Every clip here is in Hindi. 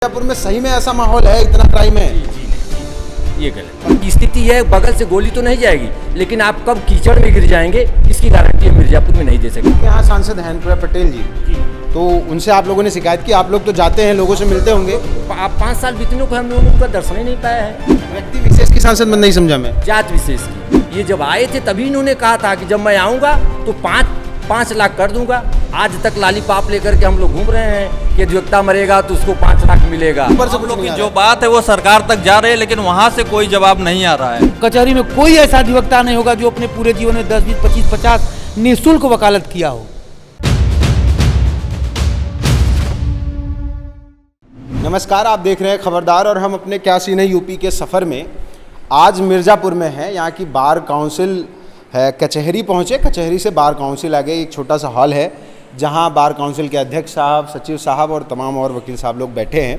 मिर्जापुर में सही में ऐसा माहौल है, इतना क्राइम है? ये गलत स्थिति है। बगल से गोली तो नहीं जाएगी, लेकिन आप कब कीचड़ में गिर जाएंगे इसकी गारंटी हम मिर्जापुर में नहीं दे सकते। यहाँ सांसद हैं अनुप्रिया पटेल जी, तो उनसे आप लोगों ने शिकायत की? आप लोग तो जाते हैं, लोगों से मिलते होंगे। आप 5 साल बीतने को हम लोगों का दर्शन ही नहीं पाया है। व्यक्ति विशेष की सांसद नहीं समझा मैं, जात विशेष की। ये जब आए थे तभी इन्होंने कहा था कि जब मैं आऊँगा तो 5 लाख कर दूंगा। आज तक लालीपाप लेकर के हम लोग घूम रहे हैं कि जो व्यक्ति मरेगा तो उसको 5 लाख मिलेगा। ऊपर से हम लोग की जो बात है वो सरकार तक जा रही है, लेकिन वहाँ से कोई जवाब नहीं आ रहा है। कचहरी में कोई ऐसा अधिवक्ता नहीं होगा जो अपने पूरे जीवन में 10, 20, 25, 50 निःशुल्क वकालत किया हो। नमस्कार, आप देख रहे हैं खबरदार और हम अपने क्या सीन है यूपी के सफ़र में आज मिर्ज़ापुर में हैं। यहाँ की बार काउंसिल है, कचहरी पहुँचे, कचहरी से बार काउंसिल आगे एक छोटा सा हॉल है जहाँ बार काउंसिल के अध्यक्ष साहब, सचिव साहब और तमाम और वकील साहब लोग बैठे हैं।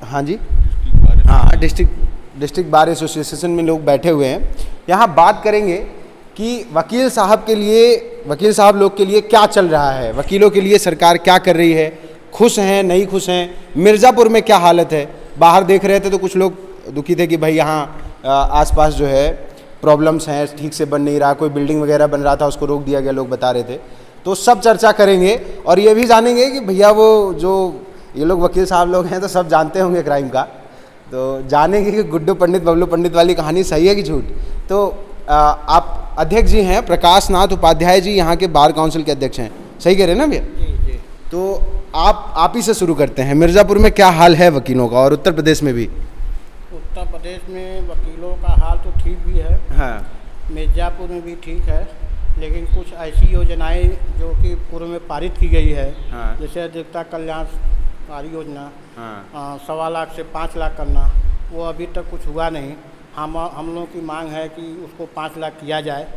हाँ जी, हाँ, डिस्ट्रिक्ट बार एसोसिएशन में लोग बैठे हुए हैं। यहाँ बात करेंगे कि वकील साहब लोग के लिए क्या चल रहा है, वकीलों के लिए सरकार क्या कर रही है, खुश हैं नहीं खुश हैं, मिर्ज़ापुर में क्या हालत है। बाहर देख रहे थे तो कुछ लोग दुखी थे कि भाई यहाँ आसपास जो है प्रॉब्लम्स हैं, ठीक से बन नहीं रहा, कोई बिल्डिंग वगैरह बन रहा था उसको रोक दिया गया, लोग बता रहे थे। तो सब चर्चा करेंगे और ये भी जानेंगे कि भैया वो जो ये लोग वकील साहब लोग हैं तो सब जानते होंगे क्राइम का, तो जानेंगे कि गुड्डू पंडित बबलू पंडित वाली कहानी सही है कि झूठ। तो आप अध्यक्ष जी हैं प्रकाश नाथ उपाध्याय जी, यहाँ के बार काउंसिल के अध्यक्ष हैं, सही कह रहे हैं ना भैया? जी। तो आप ही से शुरू करते हैं, मिर्ज़ापुर में क्या हाल है वकीलों का और उत्तर प्रदेश में भी? उत्तर प्रदेश में वकीलों का हाल तो ठीक भी है, हाँ, मिर्ज़ापुर में भी ठीक है, लेकिन कुछ ऐसी योजनाएं जो कि पूर्व में पारित की गई है, हाँ, जैसे अधिवक्ता कल्याणकारी योजना, हाँ, 1.25 लाख से 5 लाख करना, वो अभी तक कुछ हुआ नहीं। हम लोगों की मांग है कि उसको 5 लाख किया जाए।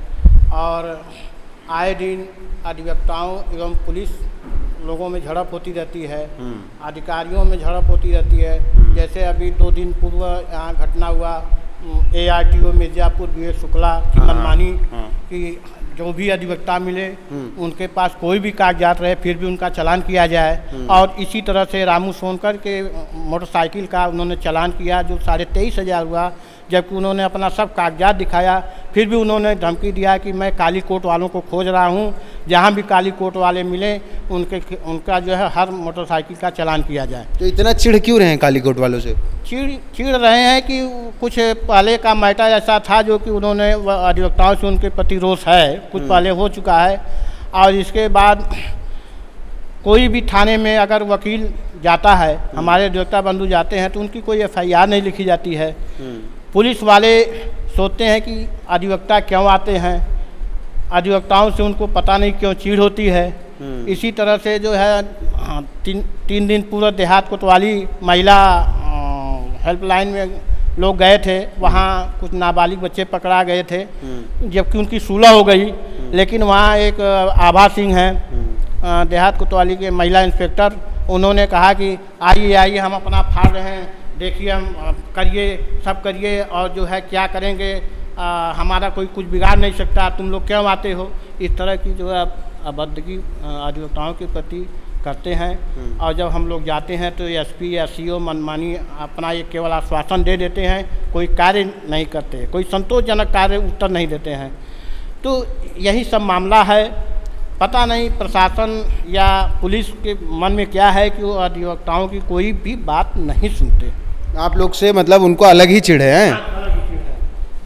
और आए दिन अधिवक्ताओं एवं पुलिस लोगों में झड़प होती रहती है, अधिकारियों में झड़प होती रहती है। जैसे अभी 2 दिन पूर्व यहाँ घटना हुआ, ARTO मिर्ज़ापुर विवेक शुक्ला की मनमानी कि जो भी अधिवक्ता मिले उनके पास कोई भी कागजात रहे फिर भी उनका चालान किया जाए। और इसी तरह से रामू सोनकर के मोटरसाइकिल का उन्होंने चालान किया जो 23,500 हुआ, जबकि उन्होंने अपना सब कागजात दिखाया, फिर भी उन्होंने धमकी दिया कि मैं काली कोट वालों को खोज रहा हूँ, जहाँ भी काली कोट वाले मिले उनका जो है हर मोटरसाइकिल का चालान किया जाए। तो इतना चिढ़ क्यों रहे हैं काली कोट वालों से? चिढ़ रहे हैं कि कुछ पहले का मैटर ऐसा था जो कि उन्होंने अधिवक्ताओं से उनके प्रति रोष है, कुछ पहले हो चुका है। और इसके बाद कोई भी थाने में अगर वकील जाता है, हमारे अधिवक्ता बंधु जाते हैं, तो उनकी कोई FIR नहीं लिखी जाती है। पुलिस वाले सोचते हैं कि अधिवक्ता क्यों आते हैं, अधिवक्ताओं से उनको पता नहीं क्यों चिढ़ होती है। इसी तरह से जो है 3 दिन पूरा देहात कोतवाली महिला हेल्पलाइन में लोग गए थे, वहाँ कुछ नाबालिग बच्चे पकड़ा गए थे, जबकि उनकी सुलह हो गई। लेकिन वहाँ एक आभा सिंह हैं, देहात कोतवाली के महिला इंस्पेक्टर, उन्होंने कहा कि आइए हम अपना फाड़ रहे हैं, देखिए हम सब करिए और जो है क्या करेंगे, हमारा कोई कुछ बिगाड़ नहीं सकता, तुम लोग क्यों आते हो। इस तरह की जो है अभद्रगी अधिवक्ताओं के प्रति करते हैं। और जब हम लोग जाते हैं तो SP या CO मनमानी अपना ये केवल आश्वासन दे देते हैं, कोई कार्य नहीं करते, कोई संतोषजनक कार्य उत्तर नहीं देते हैं। तो यही सब मामला है। पता नहीं प्रशासन या पुलिस के मन में क्या है कि वो अधिवक्ताओं की कोई भी बात नहीं सुनते। आप लोग से मतलब उनको अलग ही चिढ़ है?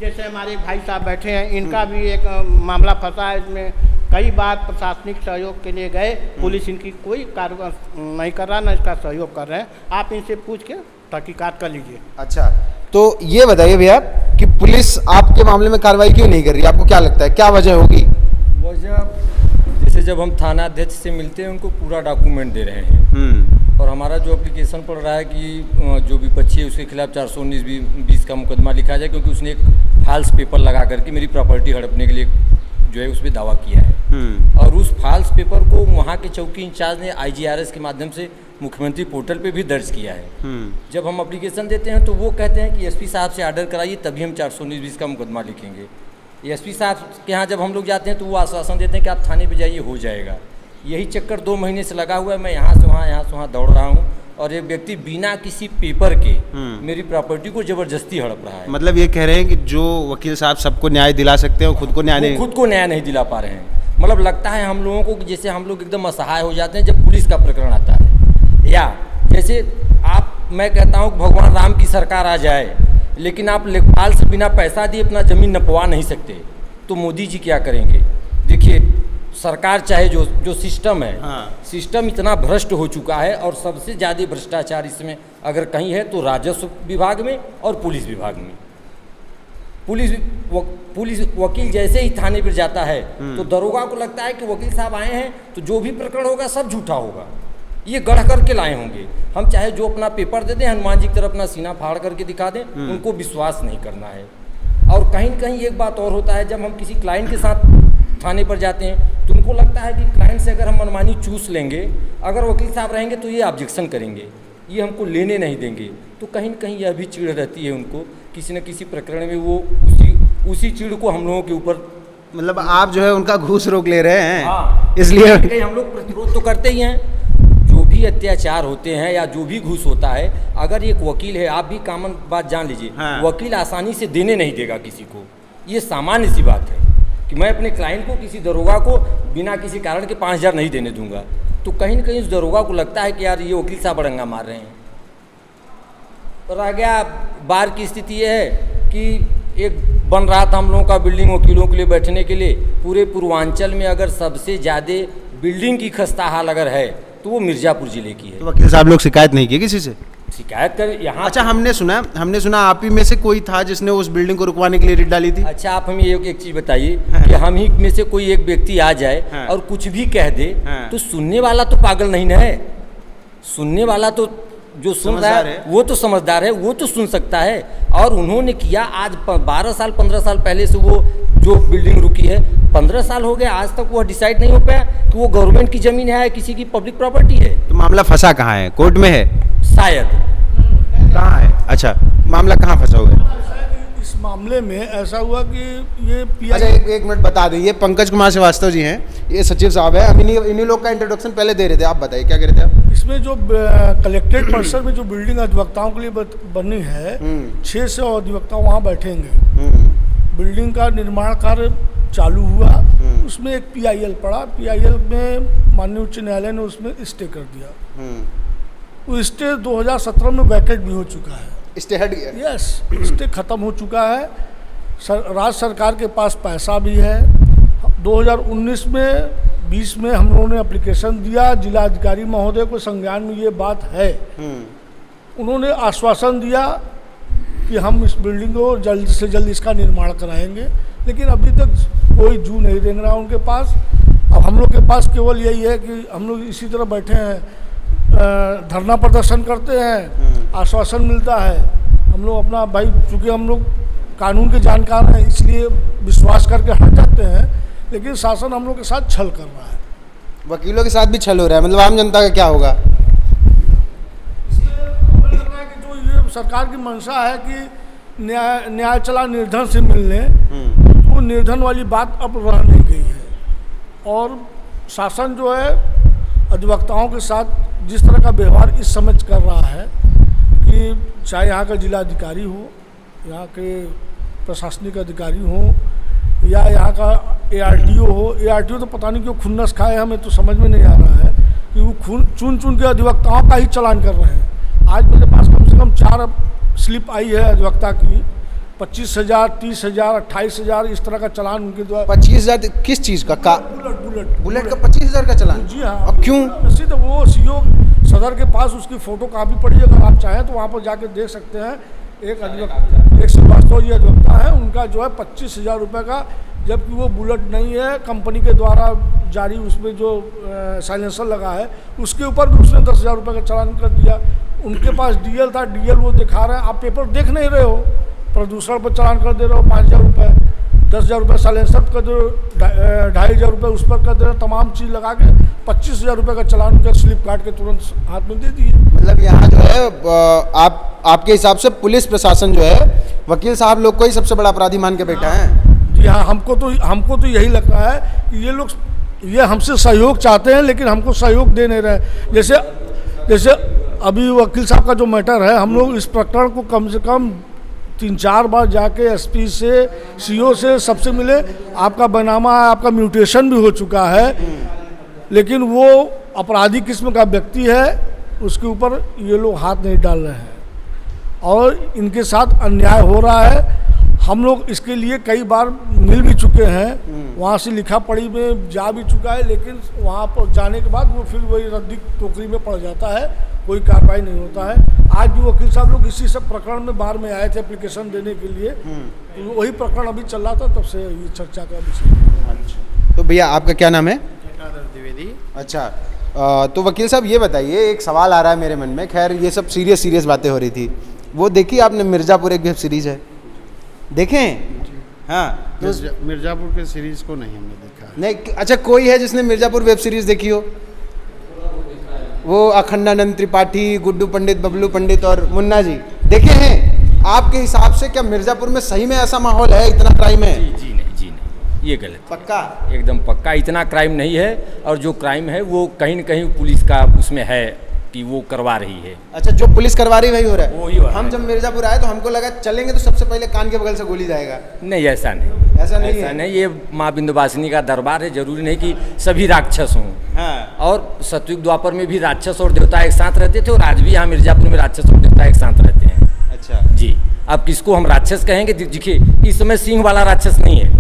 जैसे हमारे भाई साहब बैठे हैं, इनका भी एक मामला फंसा है, इसमें कई बार प्रशासनिक सहयोग के लिए गए, पुलिस इनकी कोई कार्रवाई नहीं कर रहा, न इसका सहयोग कर रहे हैं। आप इनसे पूछ के तहकीकात कर लीजिए। अच्छा, तो ये बताइए भैया कि पुलिस आपके मामले में कार्रवाई क्यों नहीं कर रही? आपको क्या लगता है क्या वजह होगी? वजह जैसे जब हम थाना अध्यक्ष से मिलते हैं उनको पूरा डॉक्यूमेंट दे रहे हैं, और हमारा जो एप्लीकेशन पड़ रहा है कि जो विपक्षी है उसके खिलाफ 419-20 का मुकदमा लिखा जाए, क्योंकि उसने एक फाल्स पेपर लगा करके मेरी प्रॉपर्टी हड़पने के लिए जो है उस पर दावा किया है। और उस फाल्स पेपर को वहाँ के चौकी इंचार्ज ने IGRS के माध्यम से मुख्यमंत्री पोर्टल पे भी दर्ज किया है। जब हम एप्लीकेशन देते हैं तो वो कहते हैं कि SP साहब से ऑर्डर कराइए तभी हम 419-20 का मुकदमा लिखेंगे। SP साहब के यहाँ जब हम लोग जाते हैं तो वो आश्वासन देते हैं कि आप थाने पे जाइए, हो जाएगा। यही चक्कर 2 महीने से लगा हुआ है। मैं यहाँ से वहाँ दौड़ रहा हूँ, और एक व्यक्ति बिना किसी पेपर के मेरी प्रॉपर्टी को जबरदस्ती हड़प रहा है। मतलब ये कह रहे हैं कि जो वकील साहब सबको न्याय दिला सकते हैं, खुद को न्याय नहीं, खुद को न्याय नहीं दिला पा रहे हैं। मतलब लगता है हम लोगों को कि जैसे हम लोग एकदम असहाय हो जाते हैं जब पुलिस का प्रकरण आता है, या जैसे मैं कहता हूँ कि भगवान राम की सरकार आ जाए, लेकिन आप लेखपाल से बिना पैसा दिए अपना ज़मीन नपवा नहीं सकते, तो मोदी जी क्या करेंगे? देखिए, सरकार चाहे जो सिस्टम है, सिस्टम इतना भ्रष्ट हो चुका है, और सबसे ज़्यादा भ्रष्टाचार इसमें अगर कहीं है तो राजस्व विभाग में और पुलिस विभाग में। पुलिस वकील जैसे ही थाने पर जाता है तो दरोगा को लगता है कि वकील साहब आए हैं तो जो भी प्रकरण होगा सब झूठा होगा, ये गढ़ करके लाए होंगे। हम चाहे जो अपना पेपर दे दें, हनुमान जी की तरफ अपना सीना फाड़ करके दिखा दें, उनको विश्वास नहीं करना है। और कहीं कहीं एक बात और होता है, जब हम किसी क्लाइंट के साथ थाने पर जाते हैं तो उनको लगता है कि क्लाइंट से अगर हम मनमानी चूस लेंगे, अगर वकील साहब रहेंगे तो ये ऑब्जेक्शन करेंगे, ये हमको लेने नहीं देंगे, तो कहीं न कहीं यह भी चिढ़ रहती है उनको, किसी न किसी प्रकरण में वो उसी चिढ़ को हम लोगों के ऊपर, मतलब आप जो है उनका घूस रोक ले रहे हैं। हाँ, इसलिए कहीं हम लोग प्रतिरोध तो करते ही हैं। जो भी अत्याचार होते हैं या जो भी घूस होता है, अगर एक वकील है, आप भी कॉमन बात जान लीजिए, वकील आसानी से देने नहीं देगा किसी को, ये सामान्य सी बात है कि मैं अपने क्लाइंट को, किसी दरोगा को बिना किसी कारण के 5,000 नहीं देने दूंगा। तो कहीं न कहीं उस दरोगा को लगता है कि यार ये वकील साहब बड़ंगा मार रहे हैं। और आ गया बार की स्थिति ये है कि एक बन रहा था हम लोगों का बिल्डिंग वकीलों के लिए बैठने के लिए, पूरे पूर्वांचल में अगर सबसे ज़्यादा बिल्डिंग की खस्ता हाल अगर है तो वो मिर्ज़ापुर ज़िले की है। तो वकील साहब लोग शिकायत नहीं की किसी से? शिकायत कर यहाँ। अच्छा, हमने सुना आप ही में से कोई था जिसने उस बिल्डिंग को रुकवाने के लिए रिट डाली थी। अच्छा, आप हमें एक चीज़ बताइए कि हम ही में से कोई एक व्यक्ति आ जाए और कुछ भी कह दे, तो सुनने वाला तो पागल नहीं ना है। सुनने वाला तो जो सुन रहा है वो तो समझदार है, वो तो सुन सकता है। और उन्होंने किया, आज 12 साल 15 साल पहले से वो जो बिल्डिंग रुकी है, 15 साल हो गए, आज तक वो डिसाइड नहीं हो पाया कि वो गवर्नमेंट की ज़मीन है या किसी की पब्लिक प्रॉपर्टी है। तो मामला फंसा कहाँ है? कोर्ट में है शायद। कहाँ है? अच्छा, मामला कहाँ फंसा हुआ है? इस मामले में ऐसा हुआ कि ये अच्छा, एक मिनट बता दें, ये पंकज कुमार श्रीवास्तव जी हैं, ये सचिव साहब हैं। हम इन्हीं लोग का इंट्रोडक्शन पहले दे रहे थे, आप बताइए क्या कह रहे थे आप? इसमें जो कलेक्टेड परिसर में जो बिल्डिंग अधिवक्ताओं के लिए बनी है, 600 अधिवक्ता वहाँ बैठेंगे। बिल्डिंग का निर्माण कार्य चालू हुआ, उसमें एक PIL पड़ा, PIL में माननीय उच्च न्यायालय ने उसमें स्टे कर दिया। वो स्टे 2017 में वैकेट भी हो चुका है। स्टे हट गया? यस, स्टे खत्म हो चुका है। राज्य सरकार के पास पैसा भी है। 2019 में 20 में हम लोगों ने एप्लीकेशन दिया, जिलाधिकारी महोदय को संज्ञान में ये बात है। उन्होंने आश्वासन दिया कि हम इस बिल्डिंग को जल्द से जल्द इसका निर्माण कराएंगे, लेकिन अभी तक कोई जू नहीं देख रहा उनके पास। अब हम लोग के पास केवल यही है कि हम लोग इसी तरह बैठे हैं, धरना प्रदर्शन करते हैं, आश्वासन मिलता है। हम लोग अपना भाई, चूँकि हम लोग कानून के जानकार हैं, इसलिए विश्वास करके हट जाते हैं, लेकिन शासन हम लोग के साथ छल कर रहा है। वकीलों के साथ भी छल हो रहा है, मतलब आम जनता का क्या होगा? इसलिए हमें लग रहा है कि जो ये सरकार की मंशा है कि न्याय चला निर्धन से मिलने, वो निर्धन वाली बात अब रह नहीं गई है। और शासन जो है अधिवक्ताओं के साथ जिस तरह का व्यवहार इस समझ कर रहा है कि चाहे यहाँ का जिलाधिकारी हो, यहाँ के प्रशासनिक अधिकारी हो, या यहाँ का ARTO हो। ARTO तो पता नहीं क्यों खुन्नस खाए, हमें तो समझ में नहीं आ रहा है कि वो चुन के अधिवक्ताओं का ही चालान कर रहे हैं। आज मेरे पास कम से कम 4 स्लिप आई है अधिवक्ता की, 25,000, 30,000, 28,000 इस तरह का चालान उनके द्वारा। 25,000 किस चीज़ का? बुलेट का 25,000 का चालान? जी हाँ। अब क्यों? वैसे तो वो CO सदर के पास उसकी फ़ोटो कापी पड़ी है, अगर आप चाहें तो वहाँ पर जाके देख सकते हैं। एक अधिवक्ता, एक श्रीवास्तव जी अधिवक्ता है, उनका जो है 25,000 रुपये का, जबकि वो बुलेट नहीं है, कंपनी के द्वारा जारी उसमें जो साइलेंसर लगा है उसके ऊपर भी उसने 10,000 रुपये का चालान कर दिया। उनके पास DL था, DL वो दिखा रहे हैं, आप पेपर देख नहीं रहे हो, प्रदूषण पर चालान कर दे रहे हो 5,000 रुपये, 10,000 रुपये साइलेंसर कर दे रहे हो, 2,500 रुपये उस पर कर दे रहे हो, तमाम चीज़ लगा के 25,000 रुपये का चालान उनका स्लिप काट के तुरंत हाथ में दे दिए। मतलब यहाँ जो है आपके हिसाब से पुलिस प्रशासन जो है वकील साहब लोग को ही सबसे बड़ा अपराधी मान के बैठा है? जी हाँ, हमको तो यही लगता है कि ये लोग ये हमसे सहयोग चाहते हैं, लेकिन हमको सहयोग दे नहीं रहे। जैसे अभी वकील साहब का जो मैटर है, हम लोग इस प्रकरण को कम से कम 3-4 बार जाके एसपी से, सीओ से, सबसे मिले। आपका बैनामा है, आपका म्यूटेशन भी हो चुका है, लेकिन वो अपराधी किस्म का व्यक्ति है, उसके ऊपर ये लोग हाथ नहीं डाल रहे हैं और इनके साथ अन्याय हो रहा है। हम लोग इसके लिए कई बार मिल भी चुके हैं, वहाँ से लिखा पढ़ी में जा भी चुका है, लेकिन वहाँ पर जाने के बाद वो फिर वही रद्दी टोकरी में पड़ जाता है, कोई कार्रवाई नहीं होता है। आज भी वकील साहब लोग इसी सब प्रकरण में बाहर में आए थे एप्लीकेशन देने के लिए, तो वही प्रकरण अभी चल रहा था, तब से ये चर्चा का विषय। अच्छा, तो भैया आपका क्या नाम है? द्विवेदी। अच्छा, तो वकील साहब ये बताइए, एक सवाल आ रहा है मेरे मन में। खैर ये सब सीरियस बातें हो रही थी, वो देखी आपने मिर्ज़ापुर एक वेब सीरीज़ है, देखें? हाँ, तो मिर्ज़ापुर के सीरीज़ को नहीं हमने देखा। नहीं, अच्छा कोई है जिसने मिर्ज़ापुर वेब सीरीज़ देखी हो? वो अखंडानंद त्रिपाठी, गुड्डू पंडित, बबलू पंडित और मुन्ना जी देखे हैं? आपके हिसाब से क्या मिर्ज़ापुर में सही में ऐसा माहौल है, इतना क्राइम है? जी नहीं, ये गलत। पक्का? एकदम पक्का, इतना क्राइम नहीं है। और जो क्राइम है वो कहीं न कहीं पुलिस का उसमें है कि वो करवा रही है। अच्छा, जो पुलिस करवा रही वही हो रहा है? वही हो रहा है। हम जब मिर्ज़ापुर आए तो हमको लगा चलेंगे तो सबसे पहले कान के बगल से गोली जाएगा। नहीं, ऐसा नहीं, ऐसा नहीं है? नहीं, ये माँ विंध्यवासिनी का दरबार है, जरूरी नहीं कि सभी राक्षस हों। हाँ। और सतयुग द्वापर में भी राक्षस और देवता एक साथ रहते थे, और आज भी यहाँ मिर्ज़ापुर में राक्षस और देवता एक साथ रहते हैं। अच्छा जी, अब किसको हम राक्षस कहेंगे? देखिए, इस समय सिंह वाला राक्षस नहीं है,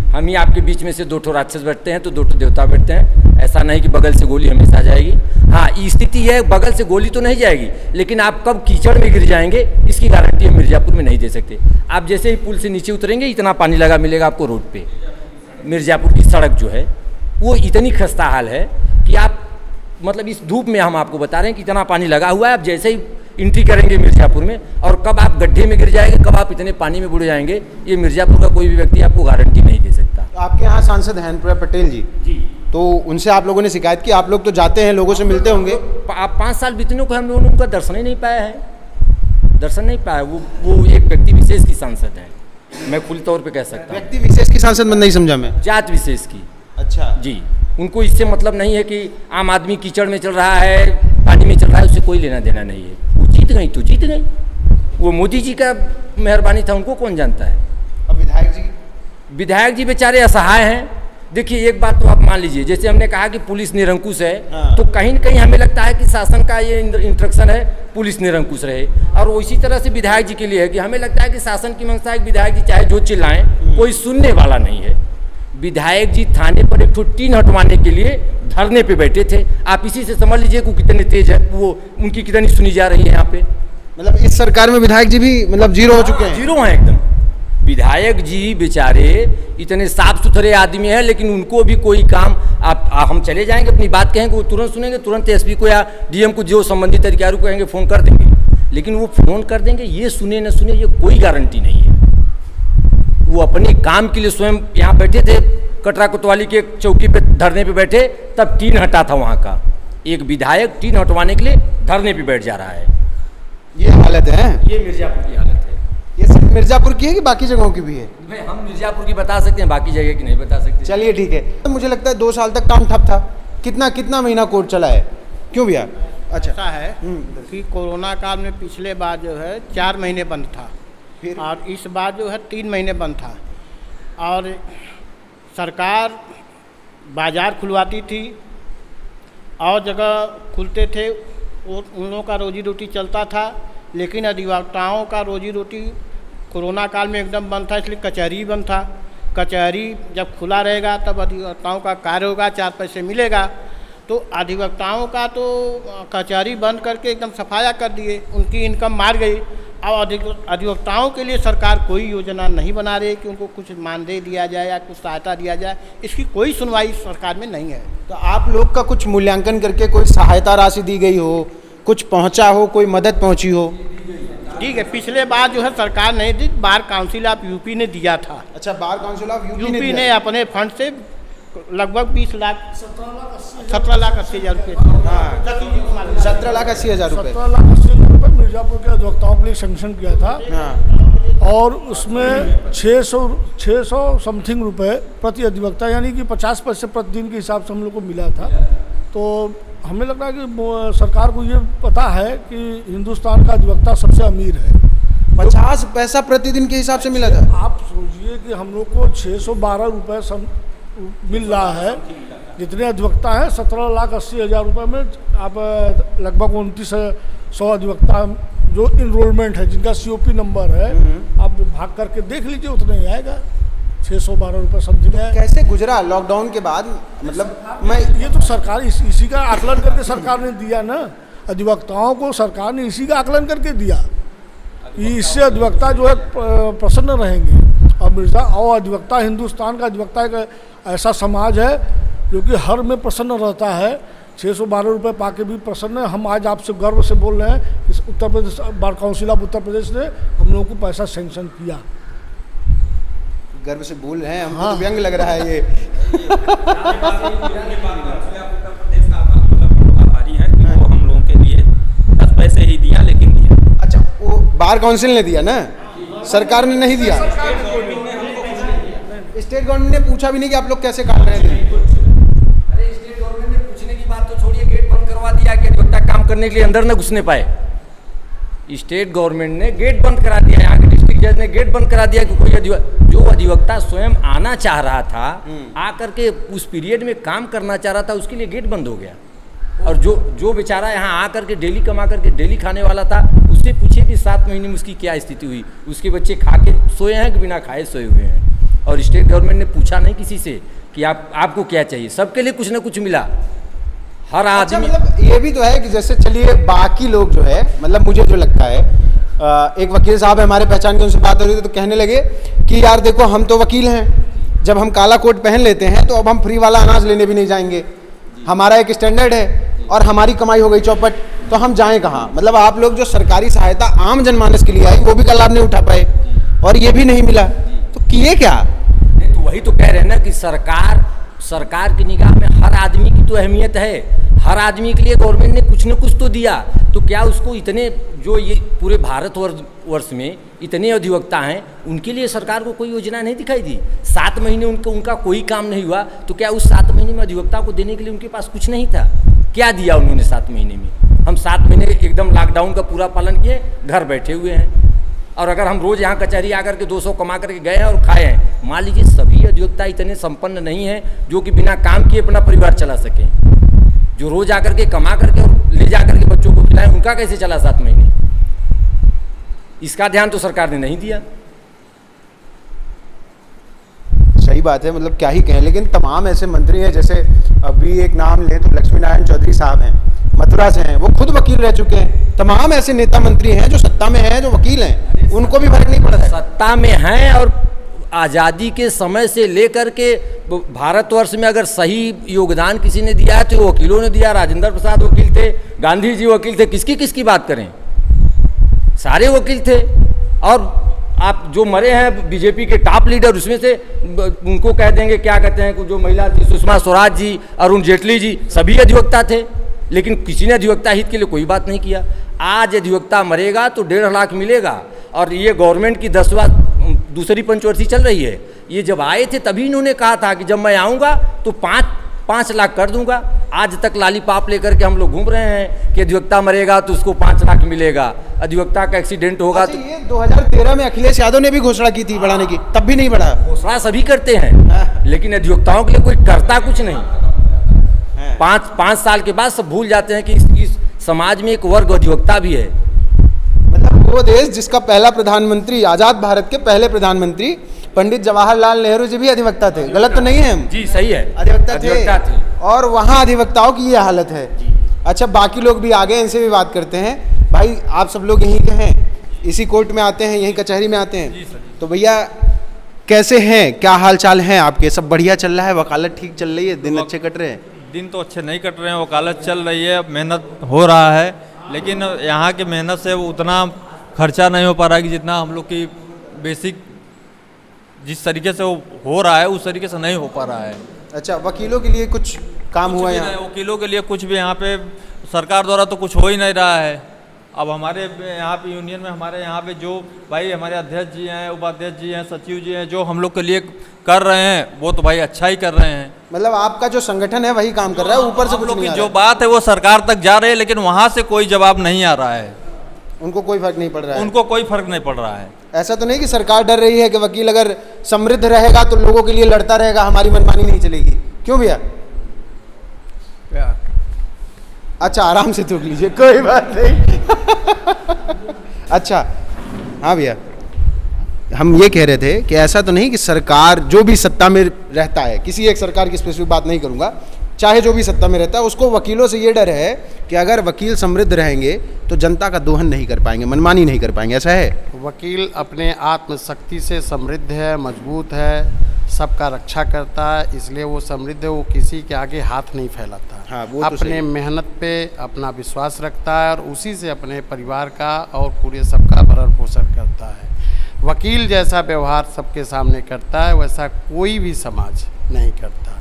हम ही आपके बीच में से 2 ठो राक्षस बैठते हैं तो 2 ठो देवता बैठते हैं। ऐसा नहीं कि बगल से गोली हमेशा जाएगी। हाँ, स्थिति है, बगल से गोली तो नहीं जाएगी, लेकिन आप कब कीचड़ में गिर जाएंगे इसकी गारंटी हम मिर्ज़ापुर में नहीं दे सकते। आप जैसे ही पुल से नीचे उतरेंगे इतना पानी लगा मिलेगा आपको रोड पे। मिर्ज़ापुर की सड़क जो है वो इतनी खस्ता हाल है कि आप मतलब इस धूप में हम आपको बता रहे हैं कि इतना पानी लगा हुआ है। आप जैसे ही एंट्री करेंगे मिर्ज़ापुर में और कब आप गड्ढे में गिर जाएंगे, कब आप इतने पानी में बुड़ जाएंगे, ये मिर्ज़ापुर का कोई भी व्यक्ति आपको गारंटी नहीं दे सकता। तो आपके यहाँ सांसद हैं अनुप्रिया पटेल जी, तो उनसे आप लोगों ने शिकायत की? आप लोग तो जाते हैं, लोगों से मिलते होंगे। आप 5 साल बीतने को हम लोगों ने उनका दर्शन ही नहीं पाया है, दर्शन नहीं पाया। वो एक व्यक्ति विशेष की सांसद है, मैं खुले तौर पे कह सकता हूँ। व्यक्ति विशेष की सांसद नहीं समझा मैं। जात विशेष की। अच्छा जी, उनको इससे मतलब नहीं है कि आम आदमी कीचड़ में चल रहा है, पानी में चल रहा है, उससे कोई लेना देना नहीं है। वो जीत गई तो जीत गई, वो मोदी जी का मेहरबानी था, उनको कौन जानता है। अब विधायक जी बेचारे असहाय हैं। देखिए, एक बात तो आप मान लीजिए, जैसे हमने कहा कि पुलिस निरंकुश है, हाँ। तो कहीं न कहीं हमें लगता है कि शासन का ये इंस्ट्रक्शन है पुलिस निरंकुश रहे, और उसी तरह से विधायक जी के लिए है कि हमें लगता है कि शासन की मंशा है कि विधायक जी चाहे जो चिल्लाएं कोई सुनने वाला नहीं है। विधायक जी थाने पर एक टीन हटवाने के लिए धरने पे बैठे थे। आप इसी से समझ लीजिए कि कितने तेज है वो, उनकी कितनी सुनी जा रही है यहाँ पे। मतलब इस सरकार में विधायक जी भी मतलब जीरो हो चुके हैं? जीरो हैं एकदम। विधायक जी बेचारे इतने साफ सुथरे आदमी हैं, लेकिन उनको भी कोई काम हम चले जाएंगे, अपनी बात कहेंगे, वो तुरंत सुनेंगे, तुरंत एसपी को या डीएम को जो संबंधित अधिकारी को कहेंगे फ़ोन कर देंगे, लेकिन वो फ़ोन कर देंगे, ये सुने न सुने ये कोई गारंटी नहीं है। वो अपने काम के लिए स्वयं यहाँ बैठे थे, कटरा कोतवाली के चौकी पे धरने पे बैठे, तब टीन हटा था वहाँ का। एक विधायक टीन हटवाने के लिए धरने पे बैठ जा रहा है। ये हालत है, ये मिर्ज़ापुर की हालत है। ये सिर्फ मिर्ज़ापुर की है कि बाकी जगहों की भी है? भाई हम मिर्ज़ापुर की बता सकते हैं, बाकी जगह की नहीं बता सकते। चलिए ठीक है। तो मुझे लगता है 2 साल तक काम ठप था। कितना महीना कोर्ट चला है? क्यों भैया? अच्छा, ऐसा है कि कोरोना काल में पिछले बार जो है 4 महीने बंद था, फिर और इस बार जो है 3 महीने बंद था। और सरकार बाज़ार खुलवाती थी और जगह खुलते थे, उन लोगों का रोजी रोटी चलता था, लेकिन अधिवक्ताओं का रोजी रोटी कोरोना काल में एकदम बंद था, इसलिए कचहरी बंद था। कचहरी जब खुला रहेगा तब अधिवक्ताओं का कार्य होगा, 4 पैसे मिलेगा। तो अधिवक्ताओं का तो कचहरी बंद करके एकदम सफाया कर दिए, उनकी इनकम मार गई। अब अधिवक्ताओं के लिए सरकार कोई योजना नहीं बना रही कि उनको कुछ मानदेय दिया जाए या कुछ सहायता दिया जाए, इसकी कोई सुनवाई सरकार में नहीं है। तो आप लोग का कुछ मूल्यांकन करके कोई सहायता राशि दी गई हो, कुछ पहुंचा हो, कोई मदद पहुंची हो? ठीक है, पिछले बार जो है सरकार नहीं दी, बार काउंसिल ऑफ यूपी ने दिया था। अच्छा, बार काउंसिल ऑफ यूपी ने अपने फंड से लगभग 17 लाख 80 हज़ार रुपये, 17 लाख 80 हज़ार रुपये 17 लाख 80 हज़ार रुपये मिर्ज़ापुर के अधिवक्ताओं के लिए सैंक्शन किया था। हाँ। और उसमें 600 समथिंग रुपए प्रति अधिवक्ता, यानी कि 50 पैसे प्रतिदिन के हिसाब से हम लोग को मिला था। तो हमें लग रहा है कि सरकार को ये पता है कि हिंदुस्तान का अधिवक्ता सबसे अमीर है। 50 पैसा प्रतिदिन के हिसाब से मिला था। आप सोचिए कि हम लोग को 612 रुपये मिल रहा है, जितने अधिवक्ता हैं 17,80,000 रुपये में आप लगभग 2900 अधिवक्ता जो इनरोलमेंट है, जिनका COP नंबर है, आप भाग करके देख लीजिए, उतना ही आएगा, 612 रुपये समथिंग है। कैसे गुजरा लॉकडाउन के बाद? मतलब मैं ये तो सरकार इसी का आकलन करके सरकार ने दिया ना, अधिवक्ताओं को सरकार ने इसी का आकलन करके दिया कि इससे अधिवक्ता जो है प्रसन्न रहेंगे। और मिर्ज़ा और अधिवक्ता, हिंदुस्तान का अधिवक्ता एक ऐसा समाज है जो कि हर में प्रसन्न रहता है। 612 रुपये पाके भी प्रसन्न है। हम आज आपसे गर्व से बोल रहे हैं कि Uttar Pradesh bar council of Uttar Pradesh ने हम लोगों को पैसा सेंक्शन किया। गर्व से बोल रहे हैं, हमको तो व्यंग लग रहा है ये। हम लोगों के लिए 10 पैसे ही दिया, लेकिन दिया। अच्छा, वो बार काउंसिल ने दिया ना, सरकार ने नहीं दिया। स्टेट गवर्नमेंट ने पूछा भी नहीं कि आप लोग कैसे काट रहे थे। अरे स्टेट गवर्नमेंट ने पूछने की बात तो छोड़िए, गेट बंद करवा दिया कि अधिवक्ता काम करने के लिए अंदर न घुसने पाए। स्टेट गवर्नमेंट ने गेट बंद करा दिया, यहाँ के डिस्ट्रिक्ट जज ने गेट बंद करा दिया कि कोई जो अधिवक्ता स्वयं आना चाह रहा था, आकर के उस पीरियड में काम करना चाह रहा था, उसके लिए गेट बंद हो गया। और जो बेचारा यहाँ आकर के डेली कमा करके डेली खाने वाला था, उससे पूछिए कि 7 महीने में उसकी क्या स्थिति हुई। उसके बच्चे खा के सोए हैं कि बिना खाए सोए हुए हैं। और स्टेट गवर्नमेंट ने पूछा नहीं किसी से कि आपको क्या चाहिए। सबके लिए कुछ ना कुछ मिला, हर अच्छा, आदमी। मतलब ये भी तो है कि जैसे चलिए बाकी लोग जो है, मतलब मुझे जो लगता है, एक वकील साहब है हमारे पहचान के, उनसे बात हो रही थी तो कहने लगे कि यार देखो हम तो वकील हैं, जब हम काला कोट पहन लेते हैं तो अब हम फ्री वाला अनाज लेने भी नहीं जाएंगे। हमारा एक स्टैंडर्ड है और हमारी कमाई हो गई चौपट, तो हम जाएं कहाँ? मतलब आप लोग जो सरकारी सहायता आम जनमानस के लिए आई वो भी का लाभ नहीं उठा पाए और ये भी नहीं मिला, तो किए क्या? तो वही तो कह रहे हैं ना कि सरकार की निगाह में हर आदमी की तो अहमियत है। हर आदमी के लिए गवर्नमेंट ने कुछ न कुछ तो दिया। तो क्या उसको इतने जो ये पूरे भारत वर्ष में इतने अधिवक्ता हैं, उनके लिए सरकार को कोई योजना नहीं दिखाई दी? 7 महीने उनका कोई काम नहीं हुआ, तो क्या उस 7 महीने में अधिवक्ता को देने के लिए उनके पास कुछ नहीं था? क्या दिया उन्होंने 7 महीने में? हम 7 महीने एकदम लॉकडाउन का पूरा पालन किए, घर बैठे हुए हैं। और अगर हम रोज़ यहाँ कचहरी आकर के 200 कमा करके गए हैं और खाए हैं, मान लीजिए सभी अधिवक्ता इतने संपन्न नहीं हैं जो कि बिना काम किए अपना परिवार चला सकें। जो रोज़ आकर के कमा करके और ले जा करके बच्चों को खिलाएं, उनका कैसे चला 7 महीने? इसका ध्यान तो सरकार ने नहीं दिया। सही बात है, मतलब क्या ही कहें। लेकिन तमाम ऐसे मंत्री हैं, जैसे अभी एक नाम लें तो लक्ष्मी नारायण चौधरी साहब हैं, मथुरा से हैं, वो खुद वकील रह चुके हैं। तमाम ऐसे नेता मंत्री हैं जो सत्ता में हैं, जो वकील हैं, उनको भी फर्क नहीं पड़ रहा है। सत्ता में हैं और आज़ादी के समय से लेकर के भारतवर्ष में अगर सही योगदान किसी ने दिया है तो वकीलों ने दिया। राजेंद्र प्रसाद वकील थे, गांधी जी वकील थे, किसकी बात करें? सारे वकील थे। और आप जो मरे हैं बीजेपी के टॉप लीडर, उसमें से उनको कह देंगे क्या कहते हैं, जो महिला थी सुषमा स्वराज जी, अरुण जेटली जी, सभी अधिवक्ता थे, लेकिन किसी ने अधिवक्ता हित के लिए कोई बात नहीं किया। आज अधिवक्ता मरेगा तो 1.5 लाख मिलेगा। और ये गवर्नमेंट की दूसरी पंचवर्षी चल रही है। ये जब आए थे तभी इन्होंने कहा था कि जब मैं आऊँगा तो 5 लाख कर दूंगा। आज तक लालीपाप लेकर के हम लोग घूम रहे हैं कि अधिवक्ता मरेगा तो उसको 5 लाख मिलेगा, अधिवक्ता का एक्सीडेंट होगा तो। ये 2013 में अखिलेश यादव ने भी घोषणा की थी बढ़ाने की, तब भी नहीं बढ़ा। घोषणा सभी करते हैं, लेकिन अधिवक्ताओं के लिए कोई करता कुछ नहीं। 5 साल के बाद सब भूल जाते हैं कि इस समाज में एक वर्ग अधिवक्ता भी है। मतलब वो देश जिसका पहला प्रधानमंत्री, आजाद भारत के पहले प्रधानमंत्री पंडित जवाहरलाल नेहरू जी भी अधिवक्ता थे। गलत तो नहीं है हम? जी सही है, अधिवक्ता थे। और वहाँ अधिवक्ताओं की ये हालत है। अच्छा, बाकी लोग भी आ गए, इनसे भी बात करते हैं। भाई आप सब लोग यहीं के हैं, इसी कोर्ट में आते हैं, यहीं कचहरी में आते हैं, तो भैया कैसे हैं, क्या हाल चाल हैं आपके? सब बढ़िया चल रहा है? वकालत ठीक चल रही है? दिन अच्छे कट रहे हैं? दिन तो अच्छे नहीं कट रहे हैं, वकालत चल रही है, मेहनत हो रहा है, लेकिन यहाँ की मेहनत से उतना खर्चा नहीं हो पा रहा है कि जितना हम लोग की बेसिक जिस तरीके से वो हो रहा है उस तरीके से नहीं हो पा रहा है। अच्छा, वकीलों के लिए कुछ काम हुआ यहाँ? वकीलों के लिए कुछ भी यहाँ पे सरकार द्वारा तो कुछ हो ही नहीं रहा है। अब हमारे यहाँ पे यूनियन में हमारे यहाँ पे जो भाई हमारे अध्यक्ष जी हैं, उपाध्यक्ष जी हैं, सचिव जी हैं, जो हम लोग के लिए कर रहे हैं वो तो भाई अच्छा ही कर रहे हैं, मतलब आपका जो संगठन है वही काम कर रहा है, ऊपर से हम कुछ लोग नहीं की आ जो रहा बात है वो सरकार तक जा रही है, लेकिन वहाँ से कोई जवाब नहीं आ रहा है, है। उनको कोई फर्क नहीं पड़ रहा है। उनको कोई फर्क नहीं पड़ रहा है। ऐसा तो नहीं कि सरकार डर रही है कि वकील अगर समृद्ध रहेगा तो लोगों के लिए लड़ता रहेगा, हमारी मनमानी नहीं चलेगी, क्यों भैया? अच्छा, आराम से थूक लीजिए, कोई बात नहीं। अच्छा, हाँ भैया, हम ये कह रहे थे कि ऐसा तो नहीं कि सरकार जो भी सत्ता में रहता है, किसी एक सरकार की स्पेसिफिक बात नहीं करूँगा, चाहे जो भी सत्ता में रहता है, उसको वकीलों से ये डर है कि अगर वकील समृद्ध रहेंगे तो जनता का दोहन नहीं कर पाएंगे, मनमानी नहीं कर पाएंगे, ऐसा है? वकील अपने आत्मशक्ति से समृद्ध है, मजबूत है, सबका रक्षा करता है, इसलिए वो समृद्ध है, वो किसी के आगे हाथ नहीं फैलाता। हाँ, वो तो अपने सही। मेहनत पे अपना विश्वास रखता है और उसी से अपने परिवार का और पूरे सबका भरण पोषण करता है। वकील जैसा व्यवहार सबके सामने करता है वैसा कोई भी समाज नहीं करता।